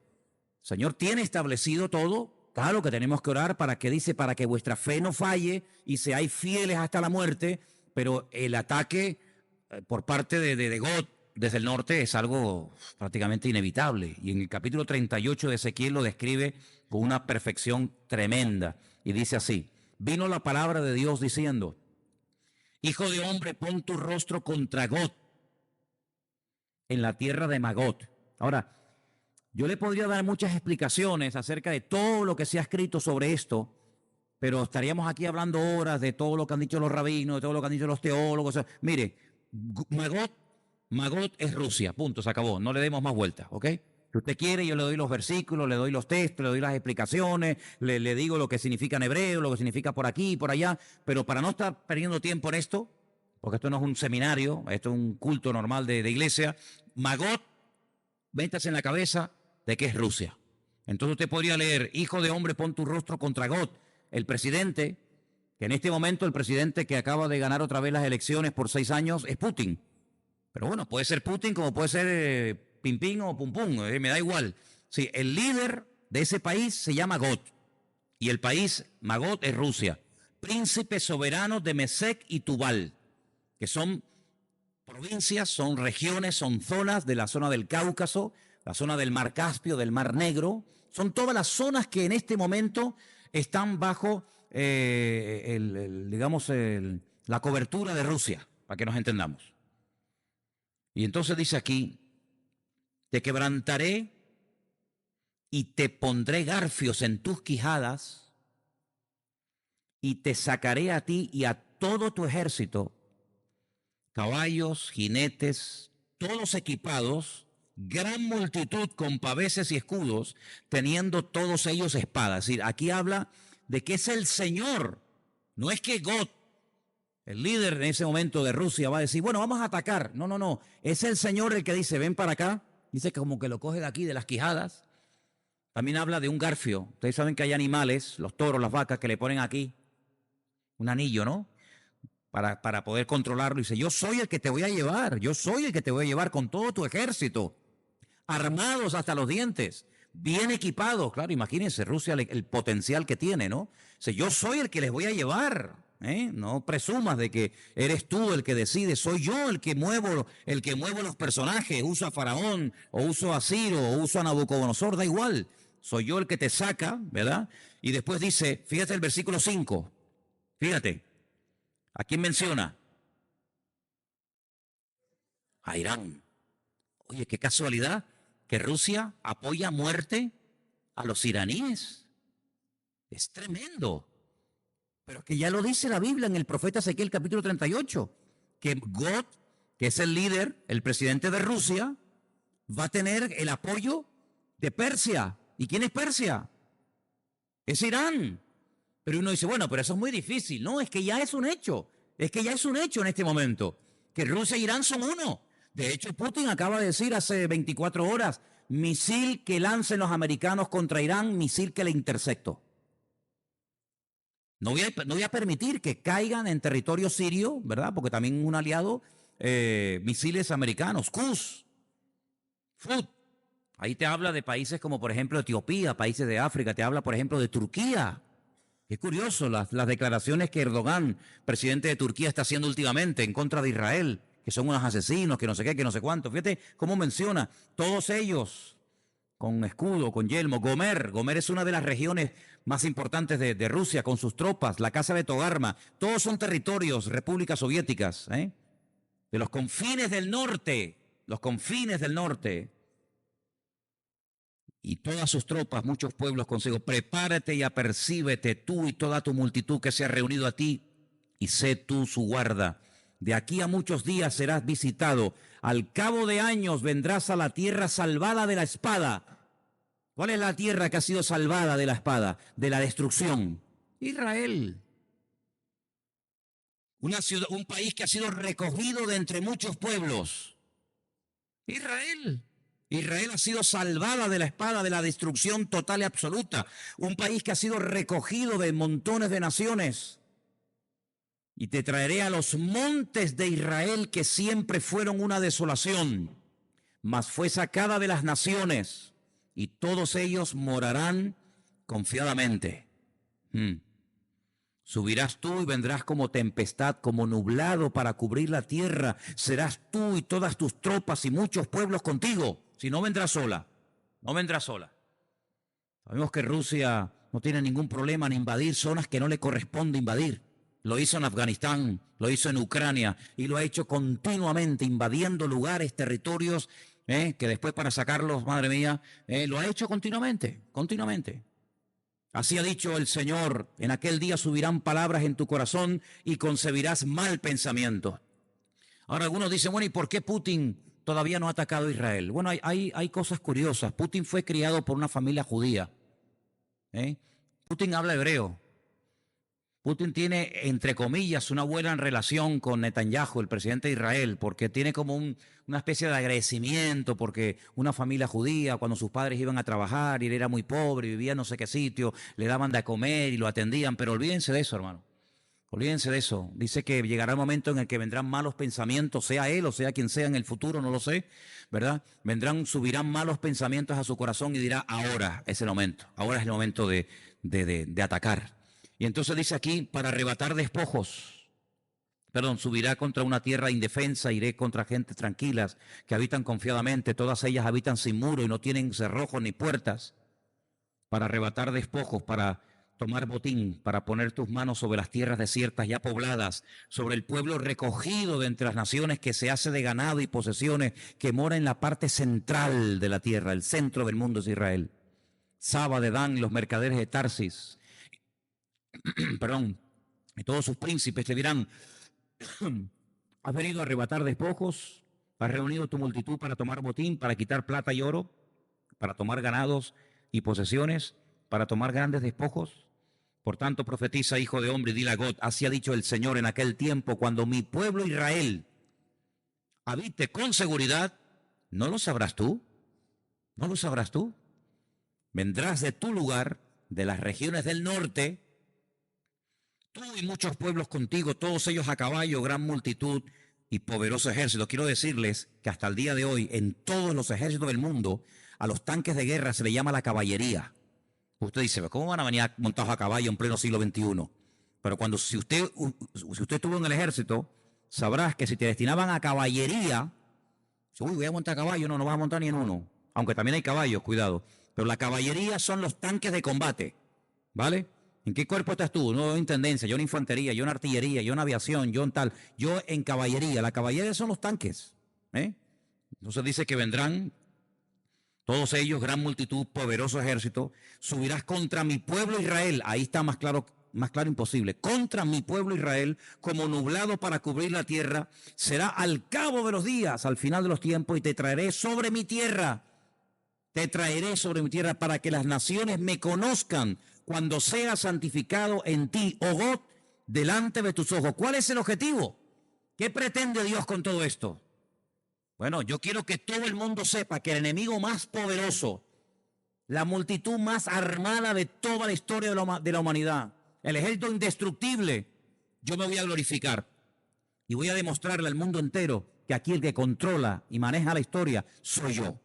El Señor tiene establecido todo. Claro que tenemos que orar para que dice, para que vuestra fe no falle y seáis fieles hasta la muerte, pero el ataque por parte de God desde el norte es algo prácticamente inevitable. Y en el capítulo 38 de Ezequiel lo describe con una perfección tremenda. Y dice así, vino la palabra de Dios diciendo, hijo de hombre, pon tu rostro contra God en la tierra de Magot. Ahora, yo le podría dar muchas explicaciones acerca de todo lo que se ha escrito sobre esto, pero estaríamos aquí hablando horas de todo lo que han dicho los rabinos, de todo lo que han dicho los teólogos. O sea, mire, Magot es Rusia, punto, se acabó, no le demos más vueltas, ¿ok? Si usted quiere, yo le doy los versículos, le doy los textos, le doy las explicaciones, le digo lo que significa en hebreo, lo que significa por aquí y por allá, pero para no estar perdiendo tiempo en esto, porque esto no es un seminario, esto es un culto normal de iglesia, Magot, métase en la cabeza de que es Rusia. Entonces usted podría leer, hijo de hombre, pon tu rostro contra God, el presidente, que en este momento el presidente que acaba de ganar otra vez las elecciones por 6 años es Putin. Pero bueno, puede ser Putin como puede ser Pim Pim o Pum Pum, me da igual. Sí, el líder de ese país se llama God. Y el país, Magot, es Rusia. Príncipes soberanos de Mesec y Tubal, que son provincias, son regiones, son zonas de la zona del Cáucaso, la zona del Mar Caspio, del Mar Negro. Son todas las zonas que en este momento están bajo, la cobertura de Rusia, para que nos entendamos. Y entonces dice aquí, te quebrantaré y te pondré garfios en tus quijadas y te sacaré a ti y a todo tu ejército, caballos, jinetes, todos equipados, gran multitud con paveses y escudos, teniendo todos ellos espadas. Es decir, aquí habla de que es el Señor, no es que God, el líder en ese momento de Rusia, va a decir, bueno, vamos a atacar. No, no, no. Es el Señor el que dice, ven para acá. Dice que como que lo coge de aquí, de las quijadas. También habla de un garfio. Ustedes saben que hay animales, los toros, las vacas, que le ponen aquí un anillo, ¿no? Para poder controlarlo. Dice, yo soy el que te voy a llevar. Yo soy el que te voy a llevar con todo tu ejército. Armados hasta los dientes. Bien equipados. Claro, imagínense Rusia el potencial que tiene, ¿no? Dice, yo soy el que les voy a llevar. No presumas de que eres tú el que decide, soy yo el que muevo los personajes, uso a Faraón, o uso a Ciro, o uso a Nabucodonosor, da igual, soy yo el que te saca, ¿verdad? Y después dice, fíjate el versículo 5, fíjate, ¿a quién menciona? A Irán. Oye, qué casualidad que Rusia apoya a muerte a los iraníes, es tremendo. Pero que ya lo dice la Biblia en el profeta Ezequiel capítulo 38, que God, que es el líder, el presidente de Rusia, va a tener el apoyo de Persia. ¿Y quién es Persia? Es Irán. Pero uno dice, bueno, pero eso es muy difícil. No, es que ya es un hecho. Es que ya es un hecho en este momento. Que Rusia e Irán son uno. De hecho, Putin acaba de decir hace 24 horas, misil que lancen los americanos contra Irán, misil que le intercepto. No voy a permitir que caigan en territorio sirio, ¿verdad? Porque también un aliado, misiles americanos, QUS, FUT. Ahí te habla de países como, por ejemplo, Etiopía, países de África, te habla, por ejemplo, de Turquía. Es curioso las declaraciones que Erdogan, presidente de Turquía, está haciendo últimamente en contra de Israel, que son unos asesinos, que no sé qué, que no sé cuánto. Fíjate cómo menciona, todos ellos con escudo, con yelmo. Gomer es una de las regiones más importantes de Rusia, con sus tropas, la casa de Togarma. Todos son territorios, repúblicas soviéticas, de los confines del norte, los confines del norte. Y todas sus tropas, muchos pueblos consigo. Prepárate y apercíbete tú y toda tu multitud que se ha reunido a ti, y sé tú su guarda. De aquí a muchos días serás visitado. Al cabo de años vendrás a la tierra salvada de la espada. ¿Cuál es la tierra que ha sido salvada de la espada, de la destrucción? Israel. Una ciudad, un país que ha sido recogido de entre muchos pueblos. Israel. Israel ha sido salvada de la espada, de la destrucción total y absoluta. Un país que ha sido recogido de montones de naciones. Y te traeré a los montes de Israel, que siempre fueron una desolación, mas fue sacada de las naciones, y todos ellos morarán confiadamente. Subirás tú y vendrás como tempestad, como nublado para cubrir la tierra. Serás tú y todas tus tropas y muchos pueblos contigo. Si no, vendrás sola. No vendrás sola. Sabemos que Rusia no tiene ningún problema en invadir zonas que no le corresponde invadir. Lo hizo en Afganistán, lo hizo en Ucrania y lo ha hecho continuamente, invadiendo lugares, territorios, que después para sacarlos, madre mía, lo ha hecho continuamente, continuamente. Así ha dicho el Señor, en aquel día subirán palabras en tu corazón y concebirás mal pensamiento. Ahora algunos dicen, bueno, ¿y por qué Putin todavía no ha atacado a Israel? Bueno, hay cosas curiosas. Putin fue criado por una familia judía. Putin habla hebreo. Putin tiene, entre comillas, una buena relación con Netanyahu, el presidente de Israel, porque tiene como una especie de agradecimiento, porque una familia judía, cuando sus padres iban a trabajar y él era muy pobre, vivía en no sé qué sitio, le daban de comer y lo atendían, pero olvídense de eso, hermano. Olvídense de eso. Dice que llegará el momento en el que vendrán malos pensamientos, sea él o sea quien sea en el futuro, no lo sé, ¿verdad? Subirán malos pensamientos a su corazón y dirá, ahora es el momento, ahora es el momento de atacar. Y entonces dice aquí, para arrebatar despojos, subirá contra una tierra indefensa, iré contra gentes tranquilas que habitan confiadamente, todas ellas habitan sin muro y no tienen cerrojos ni puertas, para arrebatar despojos, para tomar botín, para poner tus manos sobre las tierras desiertas ya pobladas, sobre el pueblo recogido de entre las naciones que se hace de ganado y posesiones, que mora en la parte central de la tierra, el centro del mundo es Israel. Saba de Dan, los mercaderes de Tarsis, y todos sus príncipes te dirán, has venido a arrebatar despojos, has reunido tu multitud para tomar botín, para quitar plata y oro, para tomar ganados y posesiones, para tomar grandes despojos. Por tanto, profetiza, hijo de hombre, y dile a Gog, así ha dicho el Señor en aquel tiempo, cuando mi pueblo Israel habite con seguridad, ¿no lo sabrás tú? ¿No lo sabrás tú? Vendrás de tu lugar, de las regiones del norte, tú y muchos pueblos contigo, todos ellos a caballo, gran multitud y poderoso ejército. Quiero decirles que hasta el día de hoy, en todos los ejércitos del mundo, a los tanques de guerra se le llama la caballería. Usted dice, ¿cómo van a venir montados a caballo en pleno siglo XXI? Pero si usted estuvo en el ejército, sabrás que si te destinaban a caballería, uy, voy a montar a caballo, no vas a montar ni en uno. Aunque también hay caballos, cuidado. Pero la caballería son los tanques de combate, ¿vale? ¿En qué cuerpo estás tú? No en intendencia, yo en infantería, yo en artillería, yo en aviación, yo en tal, yo en caballería. La caballería son los tanques. Entonces dice que vendrán todos ellos, gran multitud, poderoso ejército. Subirás contra mi pueblo Israel. Ahí está más claro imposible. Contra mi pueblo Israel, como nublado para cubrir la tierra. Será al cabo de los días, al final de los tiempos, y te traeré sobre mi tierra. Te traeré sobre mi tierra para que las naciones me conozcan cuando sea santificado en ti, oh God, delante de tus ojos. ¿Cuál es el objetivo? ¿Qué pretende Dios con todo esto? Bueno, yo quiero que todo el mundo sepa que el enemigo más poderoso, la multitud más armada de toda la historia de la humanidad, el ejército indestructible, yo me voy a glorificar y voy a demostrarle al mundo entero que aquí el que controla y maneja la historia soy yo.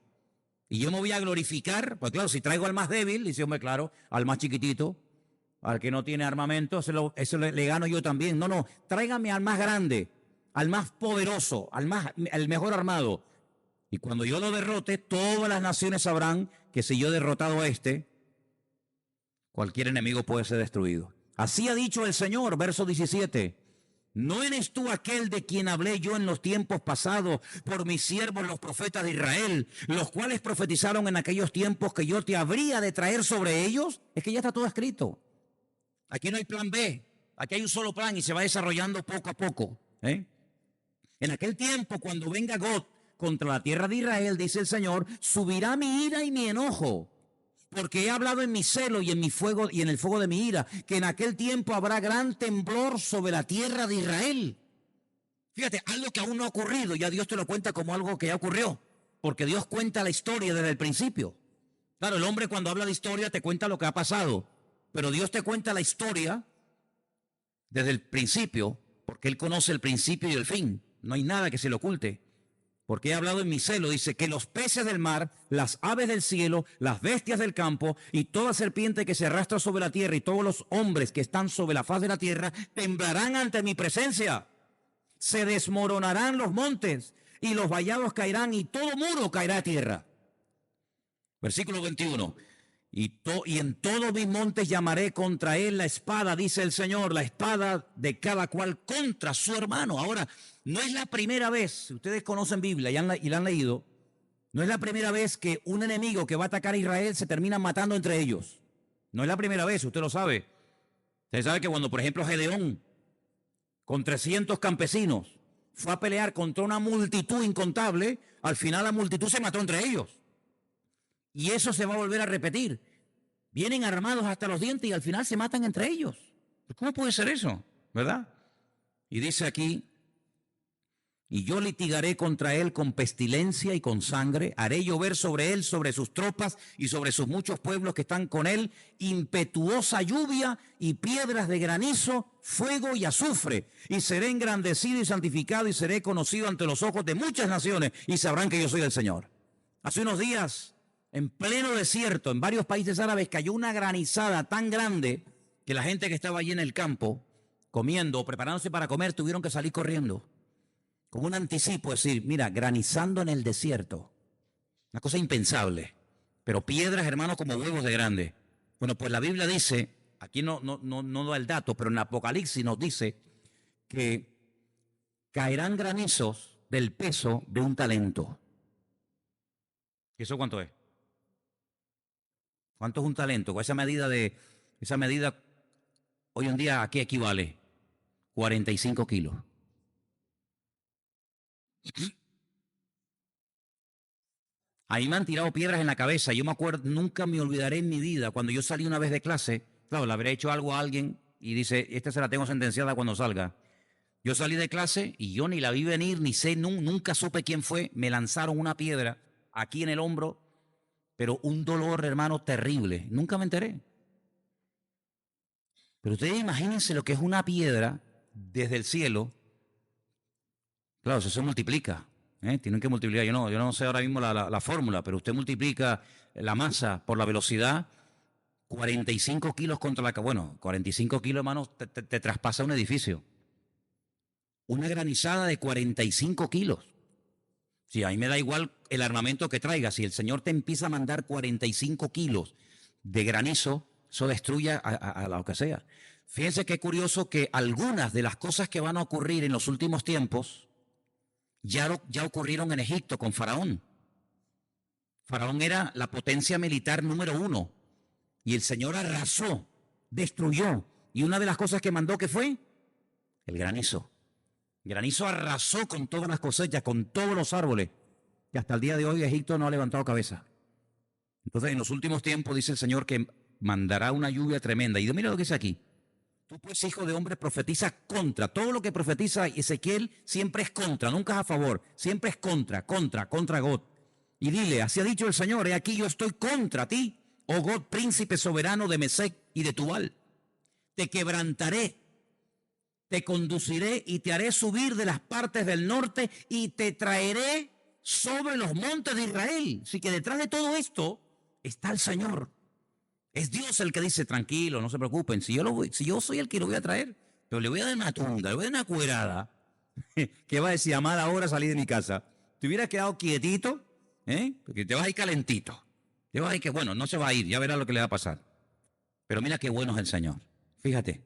Y yo me voy a glorificar, pues claro, si traigo al más débil, dice, hombre, claro, al más chiquitito, al que no tiene armamento, eso le gano yo también. No, no, tráigame al más grande, al más poderoso, al mejor armado. Y cuando yo lo derrote, todas las naciones sabrán que si yo he derrotado a este, cualquier enemigo puede ser destruido. Así ha dicho el Señor, verso 17. ¿No eres tú aquel de quien hablé yo en los tiempos pasados por mis siervos los profetas de Israel, los cuales profetizaron en aquellos tiempos que yo te habría de traer sobre ellos? Es que ya está todo escrito. Aquí no hay plan B, aquí hay un solo plan y se va desarrollando poco a poco. En aquel tiempo, cuando venga Gog contra la tierra de Israel, dice el Señor, subirá mi ira y mi enojo, porque he hablado en mi celo y en mi fuego y en el fuego de mi ira, que en aquel tiempo habrá gran temblor sobre la tierra de Israel. Fíjate, algo que aún no ha ocurrido, ya Dios te lo cuenta como algo que ya ocurrió, porque Dios cuenta la historia desde el principio. Claro, el hombre cuando habla de historia te cuenta lo que ha pasado, pero Dios te cuenta la historia desde el principio, porque Él conoce el principio y el fin. No hay nada que se le oculte. Porque he hablado en mi celo, dice, que los peces del mar, las aves del cielo, las bestias del campo y toda serpiente que se arrastra sobre la tierra y todos los hombres que están sobre la faz de la tierra temblarán ante mi presencia. Se desmoronarán los montes y los vallados caerán y todo muro caerá a tierra. Versículo 21. Y en todos mis montes llamaré contra él la espada, dice el Señor, la espada de cada cual contra su hermano. Ahora, no es la primera vez, si ustedes conocen Biblia y la han leído, no es la primera vez que un enemigo que va a atacar a Israel se termina matando entre ellos. No es la primera vez, usted lo sabe. Usted sabe que cuando, por ejemplo, Gedeón, con 300 campesinos, fue a pelear contra una multitud incontable, al final la multitud se mató entre ellos. Y eso se va a volver a repetir. Vienen armados hasta los dientes y al final se matan entre ellos. ¿Cómo puede ser eso? ¿Verdad? Y dice aquí, y yo litigaré contra él con pestilencia y con sangre, haré llover sobre él, sobre sus tropas y sobre sus muchos pueblos que están con él, impetuosa lluvia y piedras de granizo, fuego y azufre, y seré engrandecido y santificado y seré conocido ante los ojos de muchas naciones y sabrán que yo soy el Señor. Hace unos días, en pleno desierto, en varios países árabes, cayó una granizada tan grande que la gente que estaba allí en el campo, comiendo o preparándose para comer, tuvieron que salir corriendo. Como un anticipo, es decir, mira, granizando en el desierto. Una cosa impensable. Pero piedras, hermanos, como huevos de grande. Bueno, pues la Biblia dice, aquí no da el dato, pero en Apocalipsis nos dice que caerán granizos del peso de un talento. ¿Y eso cuánto es? ¿Cuánto es un talento? Esa medida hoy en día, ¿a qué equivale? 45 kilos. A mí me han tirado piedras en la cabeza. Yo me acuerdo, nunca me olvidaré en mi vida, cuando yo salí una vez de clase, claro, le habré hecho algo a alguien y dice, esta se la tengo sentenciada cuando salga. Yo salí de clase y yo ni la vi venir, ni sé, nunca supe quién fue. Me lanzaron una piedra aquí en el hombro, pero un dolor, hermano, terrible. Nunca me enteré. Pero ustedes imagínense lo que es una piedra desde el cielo. Claro, eso se multiplica. Tienen que multiplicar. Yo no sé ahora mismo la fórmula, pero usted multiplica la masa por la velocidad, 45 kilos contra la... Bueno, 45 kilos, hermano, te traspasa un edificio. Una granizada de 45 kilos. Sí, a mí me da igual el armamento que traiga. Si el Señor te empieza a mandar 45 kilos de granizo, eso destruye a lo que sea. Fíjense qué curioso que algunas de las cosas que van a ocurrir en los últimos tiempos ya ocurrieron en Egipto con Faraón. Faraón era la potencia militar número 1 y el Señor arrasó, destruyó. Y una de las cosas que mandó, ¿qué fue? El granizo. El granizo arrasó con todas las cosechas, con todos los árboles. Y hasta el día de hoy Egipto no ha levantado cabeza. Entonces, en los últimos tiempos dice el Señor que mandará una lluvia tremenda. Y mira lo que dice aquí. Tú pues, hijo de hombre, profetiza contra. Todo lo que profetiza Ezequiel siempre es contra, nunca es a favor. Siempre es contra God. Y dile, así ha dicho el Señor, he aquí yo estoy contra ti, oh God, príncipe soberano de Mesec y de Tubal. Te quebrantaré, te conduciré y te haré subir de las partes del norte y te traeré sobre los montes de Israel. Así que detrás de todo esto está el Señor. Es Dios el que dice, tranquilo, no se preocupen, si yo soy el que lo voy a traer, pero le voy a dar una tunda, le voy a dar una cuerada. ¿Qué va a decir? A mala hora salí de mi casa. Te hubieras quedado quietito, porque te vas a ir calentito. Te vas a ir que, bueno, no se va a ir, ya verás lo que le va a pasar. Pero mira qué bueno es el Señor. Fíjate.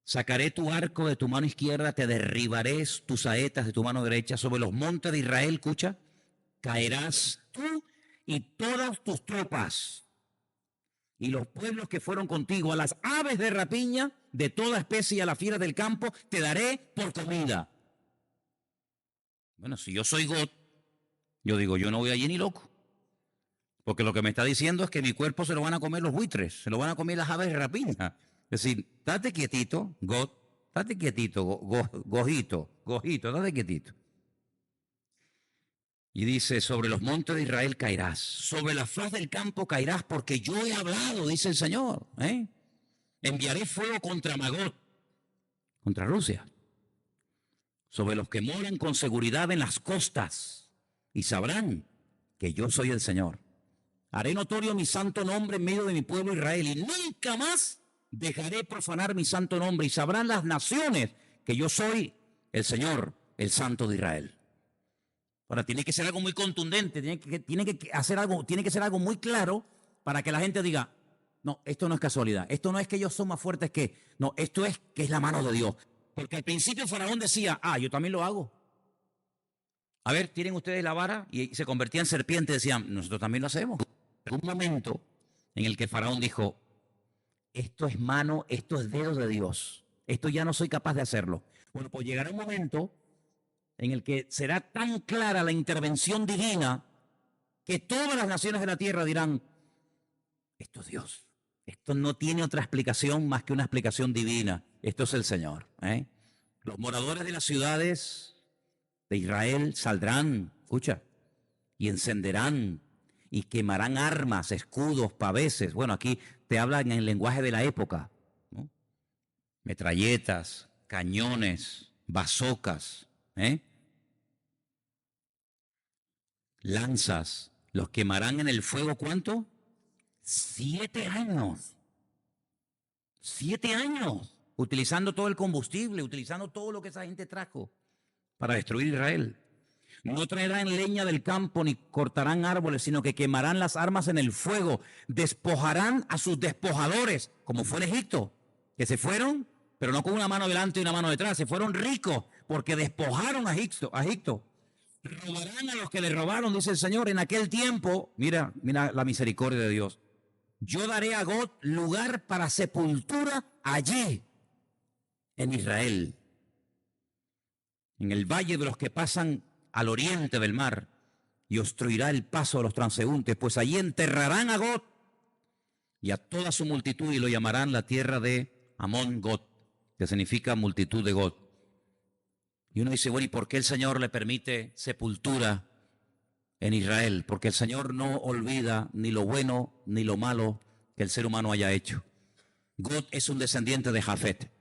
Sacaré tu arco de tu mano izquierda, te derribaré tus saetas de tu mano derecha. Sobre los montes de Israel, escucha, caerás tú y todas tus tropas. Y los pueblos que fueron contigo, a las aves de rapiña de toda especie y a las fieras del campo, te daré por comida. Bueno, si yo soy God, yo digo, yo no voy allí ni loco. Porque lo que me está diciendo es que mi cuerpo se lo van a comer los buitres, se lo van a comer las aves de rapiña. Es decir, date quietito, God, date quietito, Gojito, date quietito. Y dice, sobre los montes de Israel caerás, sobre la faz del campo caerás, porque yo he hablado, dice el Señor. Enviaré fuego contra Magog, contra Rusia, sobre los que moran con seguridad en las costas, y sabrán que yo soy el Señor. Haré notorio mi santo nombre en medio de mi pueblo Israel, y nunca más dejaré profanar mi santo nombre, y sabrán las naciones que yo soy el Señor, el Santo de Israel. Ahora, tiene que ser algo muy contundente, tiene que ser algo muy claro para que la gente diga, no, esto no es casualidad, esto no es que ellos son más fuertes que, no, esto es que es la mano de Dios. Porque al principio Faraón decía, yo también lo hago. A ver, tienen ustedes la vara, y se convertía en serpiente, decían, nosotros también lo hacemos. Pero un momento en el que Faraón dijo, esto es mano, esto es dedo de Dios, esto ya no soy capaz de hacerlo. Bueno, pues llegará un momento en el que será tan clara la intervención divina que todas las naciones de la tierra dirán, esto es Dios, esto no tiene otra explicación más que una explicación divina, esto es el Señor. Los moradores de las ciudades de Israel saldrán, escucha, y encenderán y quemarán armas, escudos, paveses. Bueno, aquí te hablan en el lenguaje de la época, ¿no? Metralletas, cañones, bazocas, lanzas, los quemarán en el fuego, ¿cuánto? 7 años. 7 años. Utilizando todo el combustible, utilizando todo lo que esa gente trajo para destruir Israel. No traerán leña del campo ni cortarán árboles, sino que quemarán las armas en el fuego. Despojarán a sus despojadores, como fue en Egipto, que se fueron, pero no con una mano delante y una mano detrás, se fueron ricos porque despojaron a Egipto. Robarán a los que le robaron, dice el Señor, en aquel tiempo. Mira la misericordia de Dios. Yo daré a God lugar para sepultura allí, en Israel, en el valle de los que pasan al oriente del mar, y obstruirá el paso de los transeúntes, pues allí enterrarán a God y a toda su multitud, y lo llamarán la tierra de Amón God, que significa multitud de God. Y uno dice, bueno, ¿y por qué el Señor le permite sepultura en Israel? Porque el Señor no olvida ni lo bueno ni lo malo que el ser humano haya hecho. God es un descendiente de Jafet.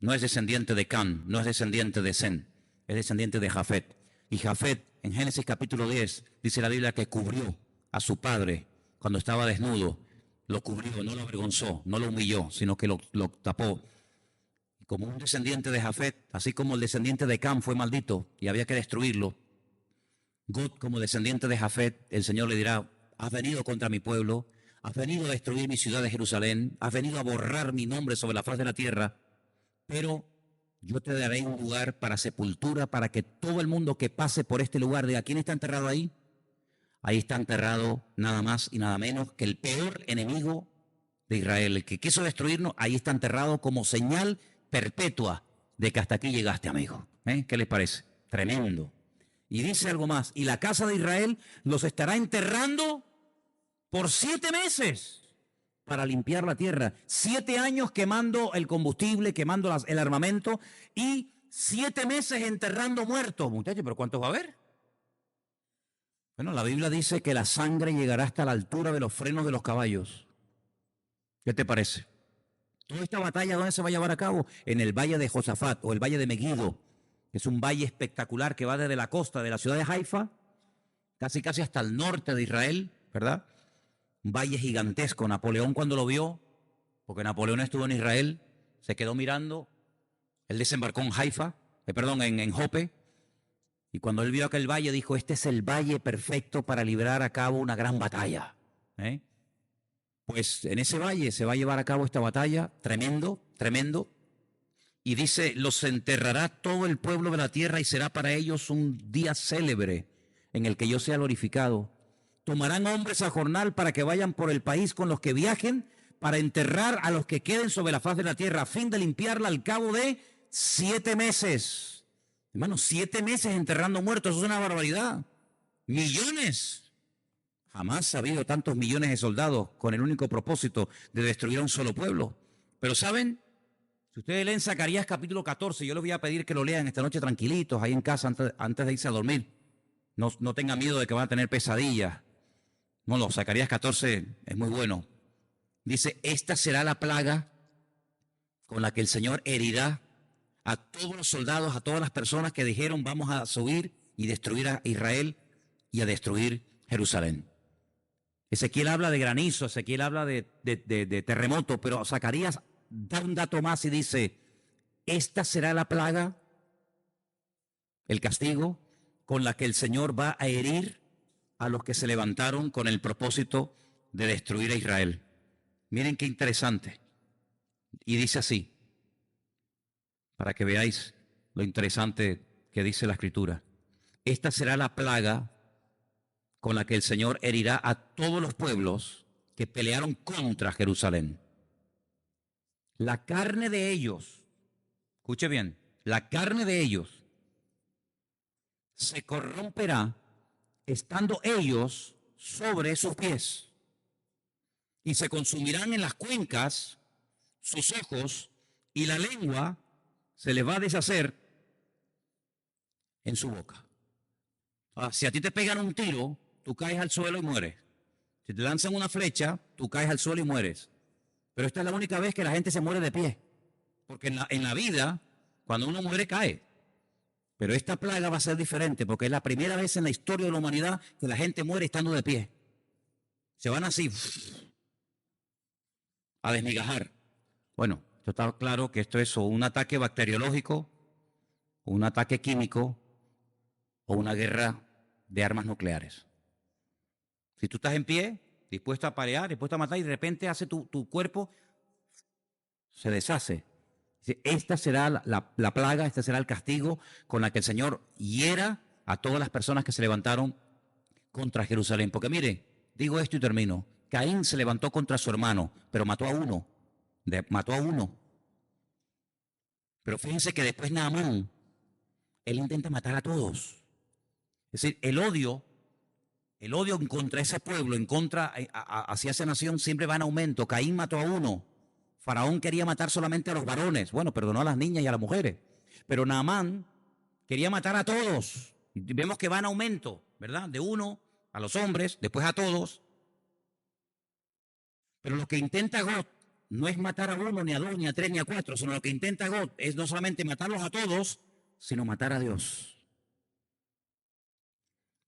No es descendiente de Can, no es descendiente de Sem, es descendiente de Jafet. Y Jafet, en Génesis capítulo 10, dice la Biblia que cubrió a su padre cuando estaba desnudo. Lo cubrió, no lo avergonzó, no lo humilló, sino que lo tapó. Como un descendiente de Jafet, así como el descendiente de Cam fue maldito y había que destruirlo, God, como descendiente de Jafet, el Señor le dirá, has venido contra mi pueblo, has venido a destruir mi ciudad de Jerusalén, has venido a borrar mi nombre sobre la faz de la tierra, pero yo te daré un lugar para sepultura, para que todo el mundo que pase por este lugar diga, ¿quién está enterrado ahí? Ahí está enterrado nada más y nada menos que el peor enemigo de Israel, el que quiso destruirnos, ahí está enterrado como señal perpetua de que hasta aquí llegaste, amigo. ¿Qué les parece? Tremendo. Y dice algo más, y la casa de Israel los estará enterrando por 7 meses. para limpiar la tierra. 7 años quemando el combustible, quemando el armamento y 7 meses enterrando muertos. Muchachos, ¿pero cuántos va a haber? Bueno, la Biblia dice que la sangre llegará hasta la altura de los frenos de los caballos. ¿Qué te parece? Toda esta batalla, ¿dónde se va a llevar a cabo? En el valle de Josafat o el valle de Megiddo. Es un valle espectacular que va desde la costa de la ciudad de Haifa, casi hasta el norte de Israel, ¿verdad? Un valle gigantesco. Napoleón cuando lo vio, porque Napoleón estuvo en Israel, se quedó mirando. Él desembarcó en Haifa, en Jope, y cuando él vio aquel valle dijo, este es el valle perfecto para librar a cabo una gran batalla. Pues en ese valle se va a llevar a cabo esta batalla, tremendo. Y dice, los enterrará todo el pueblo de la tierra y será para ellos un día célebre en el que yo sea glorificado. Tomarán hombres a jornal para que vayan por el país con los que viajen para enterrar a los que queden sobre la faz de la tierra a fin de limpiarla al cabo de 7 meses. Hermano, 7 meses enterrando muertos, eso es una barbaridad. Millones. Jamás ha habido tantos millones de soldados con el único propósito de destruir a un solo pueblo. Pero ¿saben? Si ustedes leen Zacarías capítulo 14, yo les voy a pedir que lo lean esta noche tranquilitos, ahí en casa, antes de irse a dormir. No tengan miedo de que van a tener pesadillas. No, Zacarías 14 es muy bueno. Dice, esta será la plaga con la que el Señor herirá a todos los soldados, a todas las personas que dijeron vamos a subir y destruir a Israel y a destruir Jerusalén. Ezequiel habla de granizo, Ezequiel habla de terremoto, pero Zacarías da un dato más y dice, esta será la plaga, el castigo, con la que el Señor va a herir a los que se levantaron con el propósito de destruir a Israel. Miren qué interesante. Y dice así, para que veáis lo interesante que dice la Escritura. Esta será la plaga con la que el Señor herirá a todos los pueblos que pelearon contra Jerusalén. La carne de ellos, escuche bien, la carne de ellos se corromperá estando ellos sobre sus pies y se consumirán en las cuencas sus ojos y la lengua se les va a deshacer en su boca. Si a ti te pegan un tiro, tú caes al suelo y mueres. Si te lanzan una flecha, tú caes al suelo y mueres. Pero esta es la única vez que la gente se muere de pie. Porque en la vida, cuando uno muere, cae. Pero esta plaga va a ser diferente, porque es la primera vez en la historia de la humanidad que la gente muere estando de pie. Se van así a desmigajar. Bueno, esto está claro que esto es o un ataque bacteriológico, o un ataque químico, o una guerra de armas nucleares. Si tú estás en pie, dispuesto a pelear, dispuesto a matar, y de repente hace tu cuerpo, se deshace. Esta será la plaga, este será el castigo con la que el Señor hiera a todas las personas que se levantaron contra Jerusalén. Porque mire, digo esto y termino. Caín se levantó contra su hermano, pero mató a uno. Pero fíjense que después Naamán, él intenta matar a todos. Es decir, el odio en contra de ese pueblo, en contra hacia esa nación, siempre va en aumento. Caín mató a uno. Faraón quería matar solamente a los varones. Bueno, perdonó a las niñas y a las mujeres. Pero Naamán quería matar a todos. Y vemos que va en aumento, ¿verdad? De uno a los hombres, después a todos. Pero lo que intenta God no es matar a uno, ni a dos, ni a tres, ni a cuatro, sino lo que intenta God es no solamente matarlos a todos, sino matar a Dios.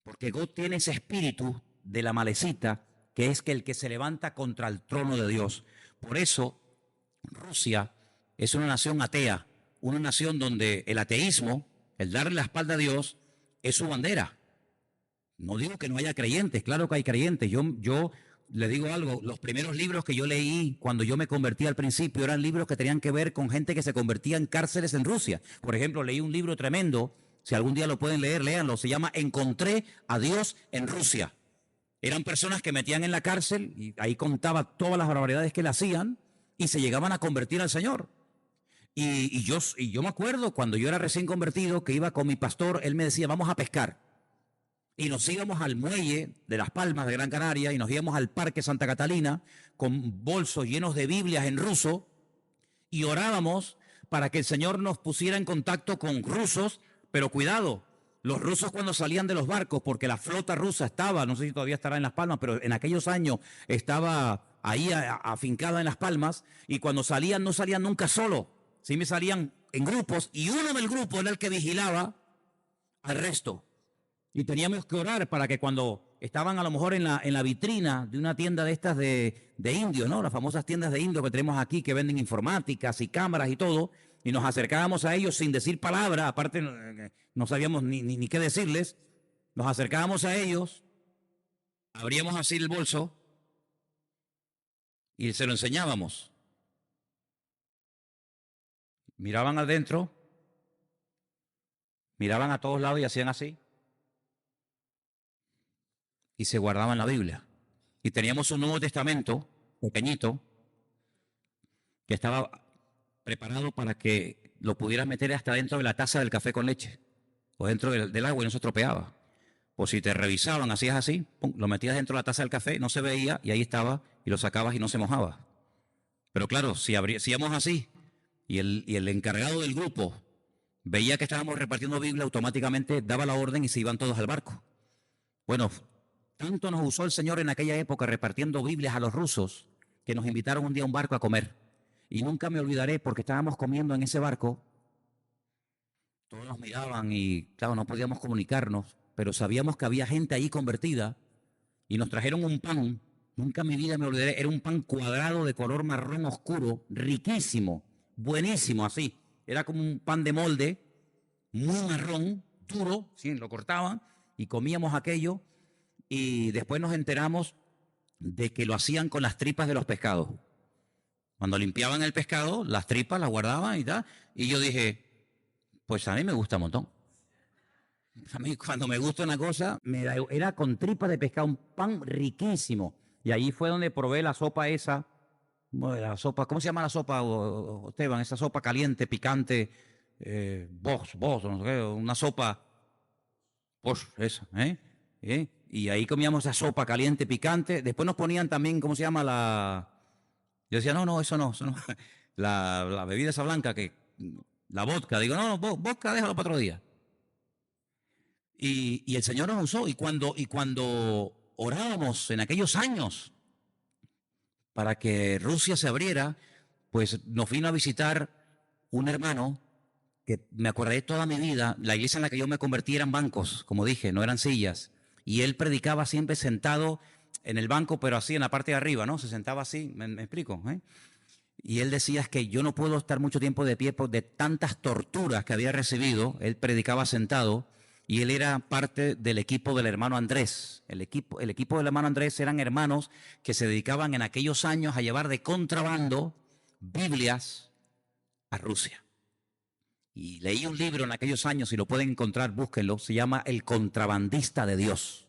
Porque God tiene ese espíritu de la malecita, que es que el que se levanta contra el trono de Dios. Por eso, Rusia es una nación atea, una nación donde el ateísmo, el darle la espalda a Dios, es su bandera. No digo que no haya creyentes, claro que hay creyentes. Yo le digo algo, los primeros libros que yo leí cuando yo me convertí al principio eran libros que tenían que ver con gente que se convertía en cárceles en Rusia. Por ejemplo, leí un libro tremendo, si algún día lo pueden leer, léanlo, se llama Encontré a Dios en Rusia. Eran personas que metían en la cárcel y ahí contaba todas las barbaridades que le hacían y se llegaban a convertir al Señor. Y yo me acuerdo cuando yo era recién convertido que iba con mi pastor, él me decía, vamos a pescar. y nos íbamos al muelle de Las Palmas de Gran Canaria y nos íbamos al Parque Santa Catalina con bolsos llenos de Biblias en ruso y orábamos para que el Señor nos pusiera en contacto con rusos, pero cuidado, los rusos cuando salían de los barcos, porque la flota rusa estaba, no sé si todavía estará en Las Palmas, pero en aquellos años estaba ahí afincada en Las Palmas, y cuando salían no salían nunca solo, sí me salían en grupos, y uno del grupo era el que vigilaba al resto. Y teníamos que orar para que cuando estaban a lo mejor en la vitrina de una tienda de estas de indios, ¿no? Las famosas tiendas de indios que tenemos aquí que venden informáticas y cámaras y todo, y nos acercábamos a ellos sin decir palabra, aparte no sabíamos ni qué decirles, nos acercábamos a ellos, abríamos así el bolso y se lo enseñábamos. Miraban adentro, miraban a todos lados y hacían así. Y se guardaban la Biblia. Y teníamos un Nuevo Testamento pequeñito que estaba preparado para que lo pudieras meter hasta dentro de la taza del café con leche o dentro del agua y no se estropeaba. O si te revisaban, hacías así, pum, lo metías dentro de la taza del café, no se veía y ahí estaba y lo sacabas y no se mojaba. Pero claro, si hacíamos así y el encargado del grupo veía que estábamos repartiendo Biblia, automáticamente daba la orden y se iban todos al barco. Bueno, tanto nos usó el Señor en aquella época repartiendo Biblias a los rusos que nos invitaron un día a un barco a comer. Y nunca me olvidaré porque estábamos comiendo en ese barco. Todos nos miraban y, claro, no podíamos comunicarnos, pero sabíamos que había gente ahí convertida y nos trajeron un pan. Nunca en mi vida me olvidaré. Era un pan cuadrado de color marrón oscuro, riquísimo, buenísimo así. Era como un pan de molde, muy marrón, duro, sí, lo cortaban y comíamos aquello. Y después nos enteramos de que lo hacían con las tripas de los pescados. Cuando limpiaban el pescado, las tripas las guardaban y tal. Y yo dije, pues a mí me gusta un montón. A mí cuando me gusta una cosa, era con tripas de pescado, un pan riquísimo. Y ahí fue donde probé la sopa esa. La sopa, ¿cómo se llama la sopa, Esteban? Esa sopa caliente, picante, vos, no sé qué, una sopa, pues esa, ¿eh? Y ahí comíamos esa sopa caliente, picante. Después nos ponían también, ¿cómo se llama? Yo decía, no, eso no. La bebida esa blanca, la vodka. Digo, no, vodka déjalo para otro día. Y el Señor nos usó. Y cuando orábamos en aquellos años para que Rusia se abriera, pues nos vino a visitar un hermano que me acordaré toda mi vida. La iglesia en la que yo me convertí eran bancos, como dije, no eran sillas. Y él predicaba siempre sentado en el banco, pero así en la parte de arriba, ¿no? Se sentaba así, ¿me explico? Y él decía es que yo no puedo estar mucho tiempo de pie por de tantas torturas que había recibido. Él predicaba sentado y él era parte del equipo del hermano Andrés. El equipo del hermano Andrés eran hermanos que se dedicaban en aquellos años a llevar de contrabando Biblias a Rusia. Y leí un libro en aquellos años, si lo pueden encontrar, búsquenlo, se llama El contrabandista de Dios.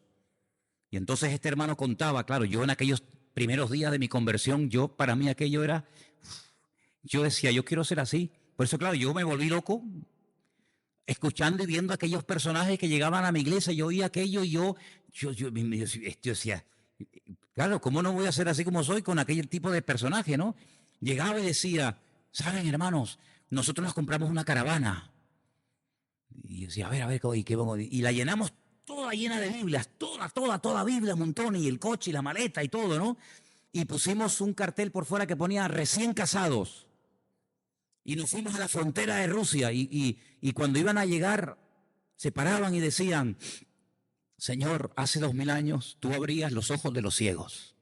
Y entonces este hermano contaba, claro, yo en aquellos primeros días de mi conversión, para mí aquello era, yo decía, yo quiero ser así. Por eso, claro, yo me volví loco, escuchando y viendo aquellos personajes que llegaban a mi iglesia, yo oía aquello y yo decía, claro, ¿cómo no voy a ser así como soy con aquel tipo de personaje, no? Llegaba y decía, ¿saben, hermanos? Nosotros nos compramos una caravana. Y yo decía, a ver, ¿y qué vamos? Y la llenamos toda llena de Biblias, toda Biblia, un montón, y el coche y la maleta y todo, ¿no? Y pusimos un cartel por fuera que ponía recién casados. Y nos fuimos a la frontera de Rusia y cuando iban a llegar, se paraban y decían, Señor, hace 2000 años tú abrías los ojos de los ciegos.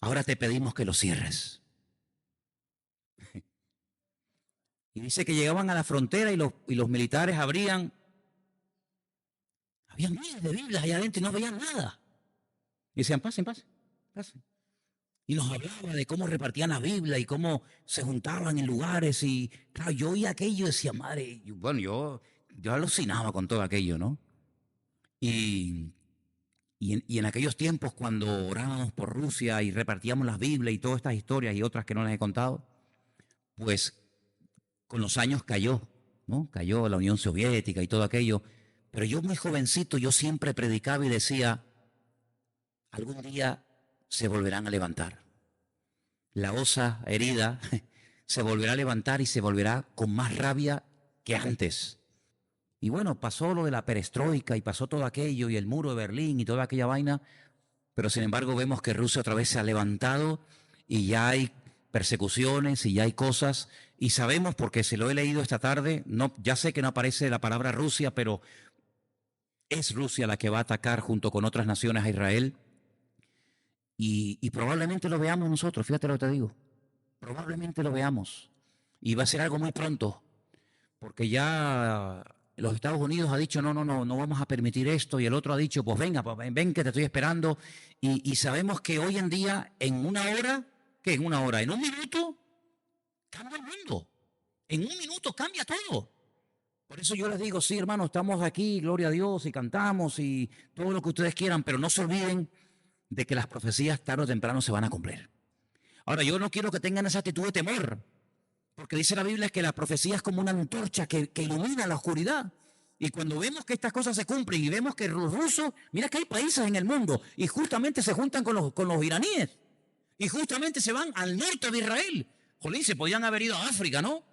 Ahora te pedimos que los cierres. Y dice que llegaban a la frontera y los militares abrían. Habían miles de Biblias allá adentro y no veían nada. Y decían, pasen. Y nos hablaba de cómo repartían la Biblia y cómo se juntaban en lugares. Y claro, yo oía aquello y decía, madre, bueno, yo alucinaba con todo aquello, ¿no? Y en aquellos tiempos cuando orábamos por Rusia y repartíamos las Biblias y todas estas historias y otras que no les he contado, pues con los años cayó, ¿no? Cayó la Unión Soviética y todo aquello. Pero yo muy jovencito, yo siempre predicaba y decía, algún día se volverán a levantar. La osa herida se volverá a levantar y se volverá con más rabia que antes. Y bueno, pasó lo de la perestroika y pasó todo aquello y el muro de Berlín y toda aquella vaina, pero sin embargo vemos que Rusia otra vez se ha levantado y ya hay persecuciones y ya hay cosas y sabemos, porque se lo he leído esta tarde, no, ya sé que no aparece la palabra Rusia, pero es Rusia la que va a atacar junto con otras naciones a Israel y probablemente lo veamos nosotros, fíjate lo que te digo, probablemente lo veamos y va a ser algo muy pronto, porque ya los Estados Unidos ha dicho, no vamos a permitir esto, y el otro ha dicho, pues venga, pues ven que te estoy esperando, y sabemos que hoy en día, en una hora, ¿qué en una hora? En un minuto, cambia el mundo, en un minuto cambia todo. Por eso yo les digo, sí, hermano, estamos aquí, gloria a Dios, y cantamos, y todo lo que ustedes quieran, pero no se olviden de que las profecías tarde o temprano se van a cumplir. Ahora, yo no quiero que tengan esa actitud de temor, porque dice la Biblia que la profecía es como una antorcha que ilumina la oscuridad. Y cuando vemos que estas cosas se cumplen y vemos que los rusos, mira que hay países en el mundo y justamente se juntan con los iraníes y justamente se van al norte de Israel. Jolín, se podían haber ido a África, ¿no?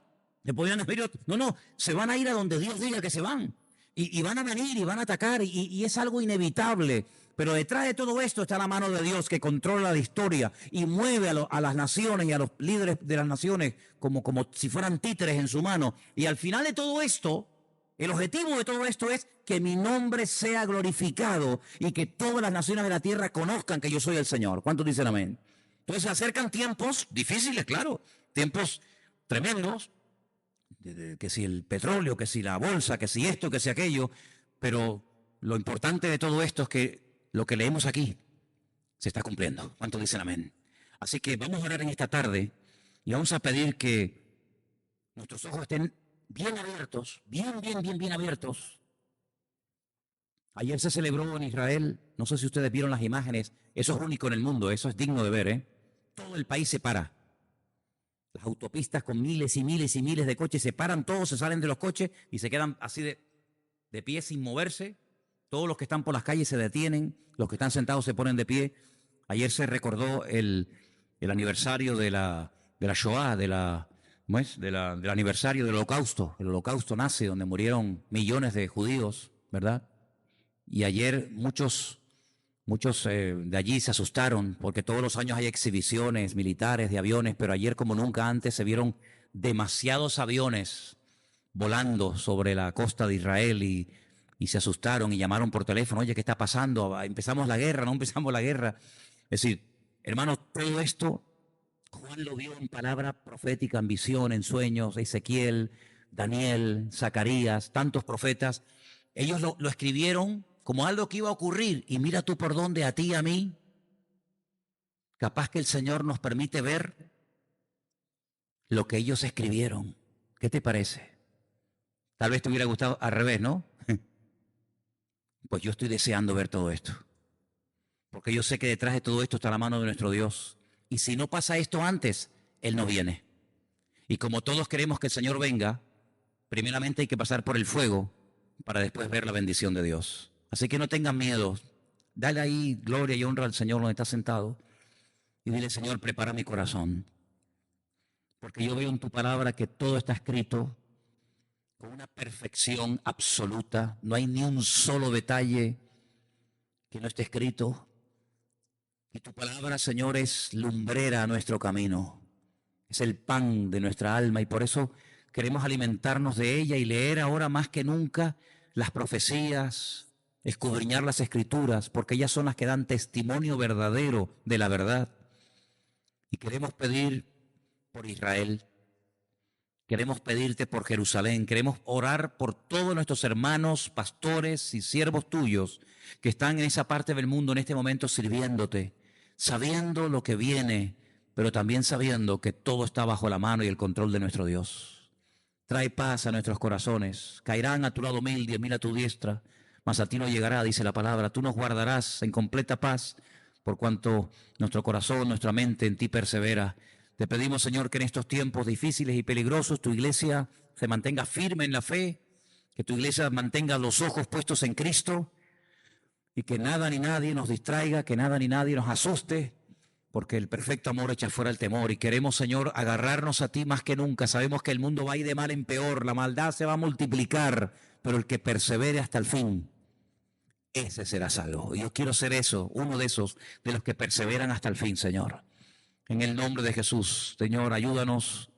Se podían haber ido, no, se van a ir a donde Dios diga que se van. Y van a venir y van a atacar y es algo inevitable. Pero detrás de todo esto está la mano de Dios que controla la historia y mueve a las naciones y a los líderes de las naciones como si fueran títeres en su mano. Y al final de todo esto, el objetivo de todo esto es que mi nombre sea glorificado y que todas las naciones de la tierra conozcan que yo soy el Señor. ¿Cuántos dicen amén? Entonces se acercan tiempos difíciles, claro, tiempos tremendos, que si el petróleo, que si la bolsa, que si esto, que si aquello, pero lo importante de todo esto es que lo que leemos aquí se está cumpliendo. ¿Cuántos dicen amén? Así que vamos a orar en esta tarde y vamos a pedir que nuestros ojos estén bien abiertos, bien abiertos. Ayer se celebró en Israel, no sé si ustedes vieron las imágenes, eso es único en el mundo, eso es digno de ver, ¿eh? Todo el país se para. Las autopistas con miles y miles y miles de coches se paran, todos se salen de los coches y se quedan así de pie sin moverse. Todos los que están por las calles se detienen, los que están sentados se ponen de pie. Ayer se recordó el aniversario de la Shoah, del aniversario del Holocausto. El Holocausto nazi, donde murieron millones de judíos, ¿verdad? Y ayer muchos de allí se asustaron porque todos los años hay exhibiciones militares de aviones, pero ayer como nunca antes se vieron demasiados aviones volando sobre la costa de Israel y se asustaron y llamaron por teléfono, oye, ¿qué está pasando? ¿Empezamos la guerra? ¿No empezamos la guerra? Es decir, hermanos, todo esto Juan lo vio en palabra profética, en visión, en sueños, Ezequiel, Daniel, Zacarías, tantos profetas. Ellos lo escribieron como algo que iba a ocurrir y mira tú por dónde, a ti y a mí. Capaz que el Señor nos permite ver lo que ellos escribieron. ¿Qué te parece? Tal vez te hubiera gustado al revés, ¿no? Pues yo estoy deseando ver todo esto. Porque yo sé que detrás de todo esto está la mano de nuestro Dios. Y si no pasa esto antes, Él no viene. Y como todos queremos que el Señor venga, primeramente hay que pasar por el fuego para después ver la bendición de Dios. Así que no tengan miedo. Dale ahí gloria y honra al Señor donde está sentado. Y dile, Señor, prepara mi corazón. Porque yo veo en tu palabra que todo está escrito con una perfección absoluta. No hay ni un solo detalle que no esté escrito. Y tu palabra, Señor, es lumbrera a nuestro camino. Es el pan de nuestra alma y por eso queremos alimentarnos de ella y leer ahora más que nunca las profecías, escudriñar las escrituras, porque ellas son las que dan testimonio verdadero de la verdad. Y queremos pedir por Israel. Queremos pedirte por Jerusalén, queremos orar por todos nuestros hermanos, pastores y siervos tuyos que están en esa parte del mundo en este momento sirviéndote, sabiendo lo que viene, pero también sabiendo que todo está bajo la mano y el control de nuestro Dios. Trae paz a nuestros corazones, caerán a tu lado 1000, 10,000 a tu diestra, mas a ti no llegará, dice la palabra. Tú nos guardarás en completa paz por cuanto nuestro corazón, nuestra mente en ti persevera. Te pedimos, Señor, que en estos tiempos difíciles y peligrosos tu iglesia se mantenga firme en la fe, Que tu iglesia mantenga los ojos puestos en Cristo y que nada ni nadie nos distraiga, que nada ni nadie nos asuste, porque el perfecto amor echa fuera el temor. Y queremos, Señor, agarrarnos a ti más que nunca. Sabemos que el mundo va a ir de mal en peor, la maldad se va a multiplicar, pero el que persevere hasta el fin, ese será salvo. Y yo quiero ser eso, uno de esos, de los que perseveran hasta el fin, Señor. En el nombre de Jesús, Señor, ayúdanos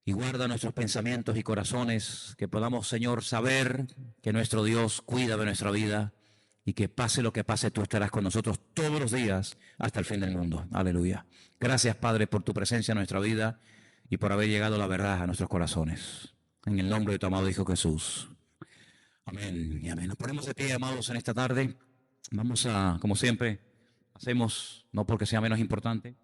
y guarda nuestros pensamientos y corazones, que podamos, Señor, saber que nuestro Dios cuida de nuestra vida y que pase lo que pase, tú estarás con nosotros todos los días hasta el fin del mundo. Aleluya. Gracias, Padre, por tu presencia en nuestra vida y por haber llegado la verdad a nuestros corazones. En el nombre de tu amado Hijo Jesús. Amén y amén. Nos ponemos de pie, amados, en esta tarde. Vamos a, como siempre, hacemos, no porque sea menos importante,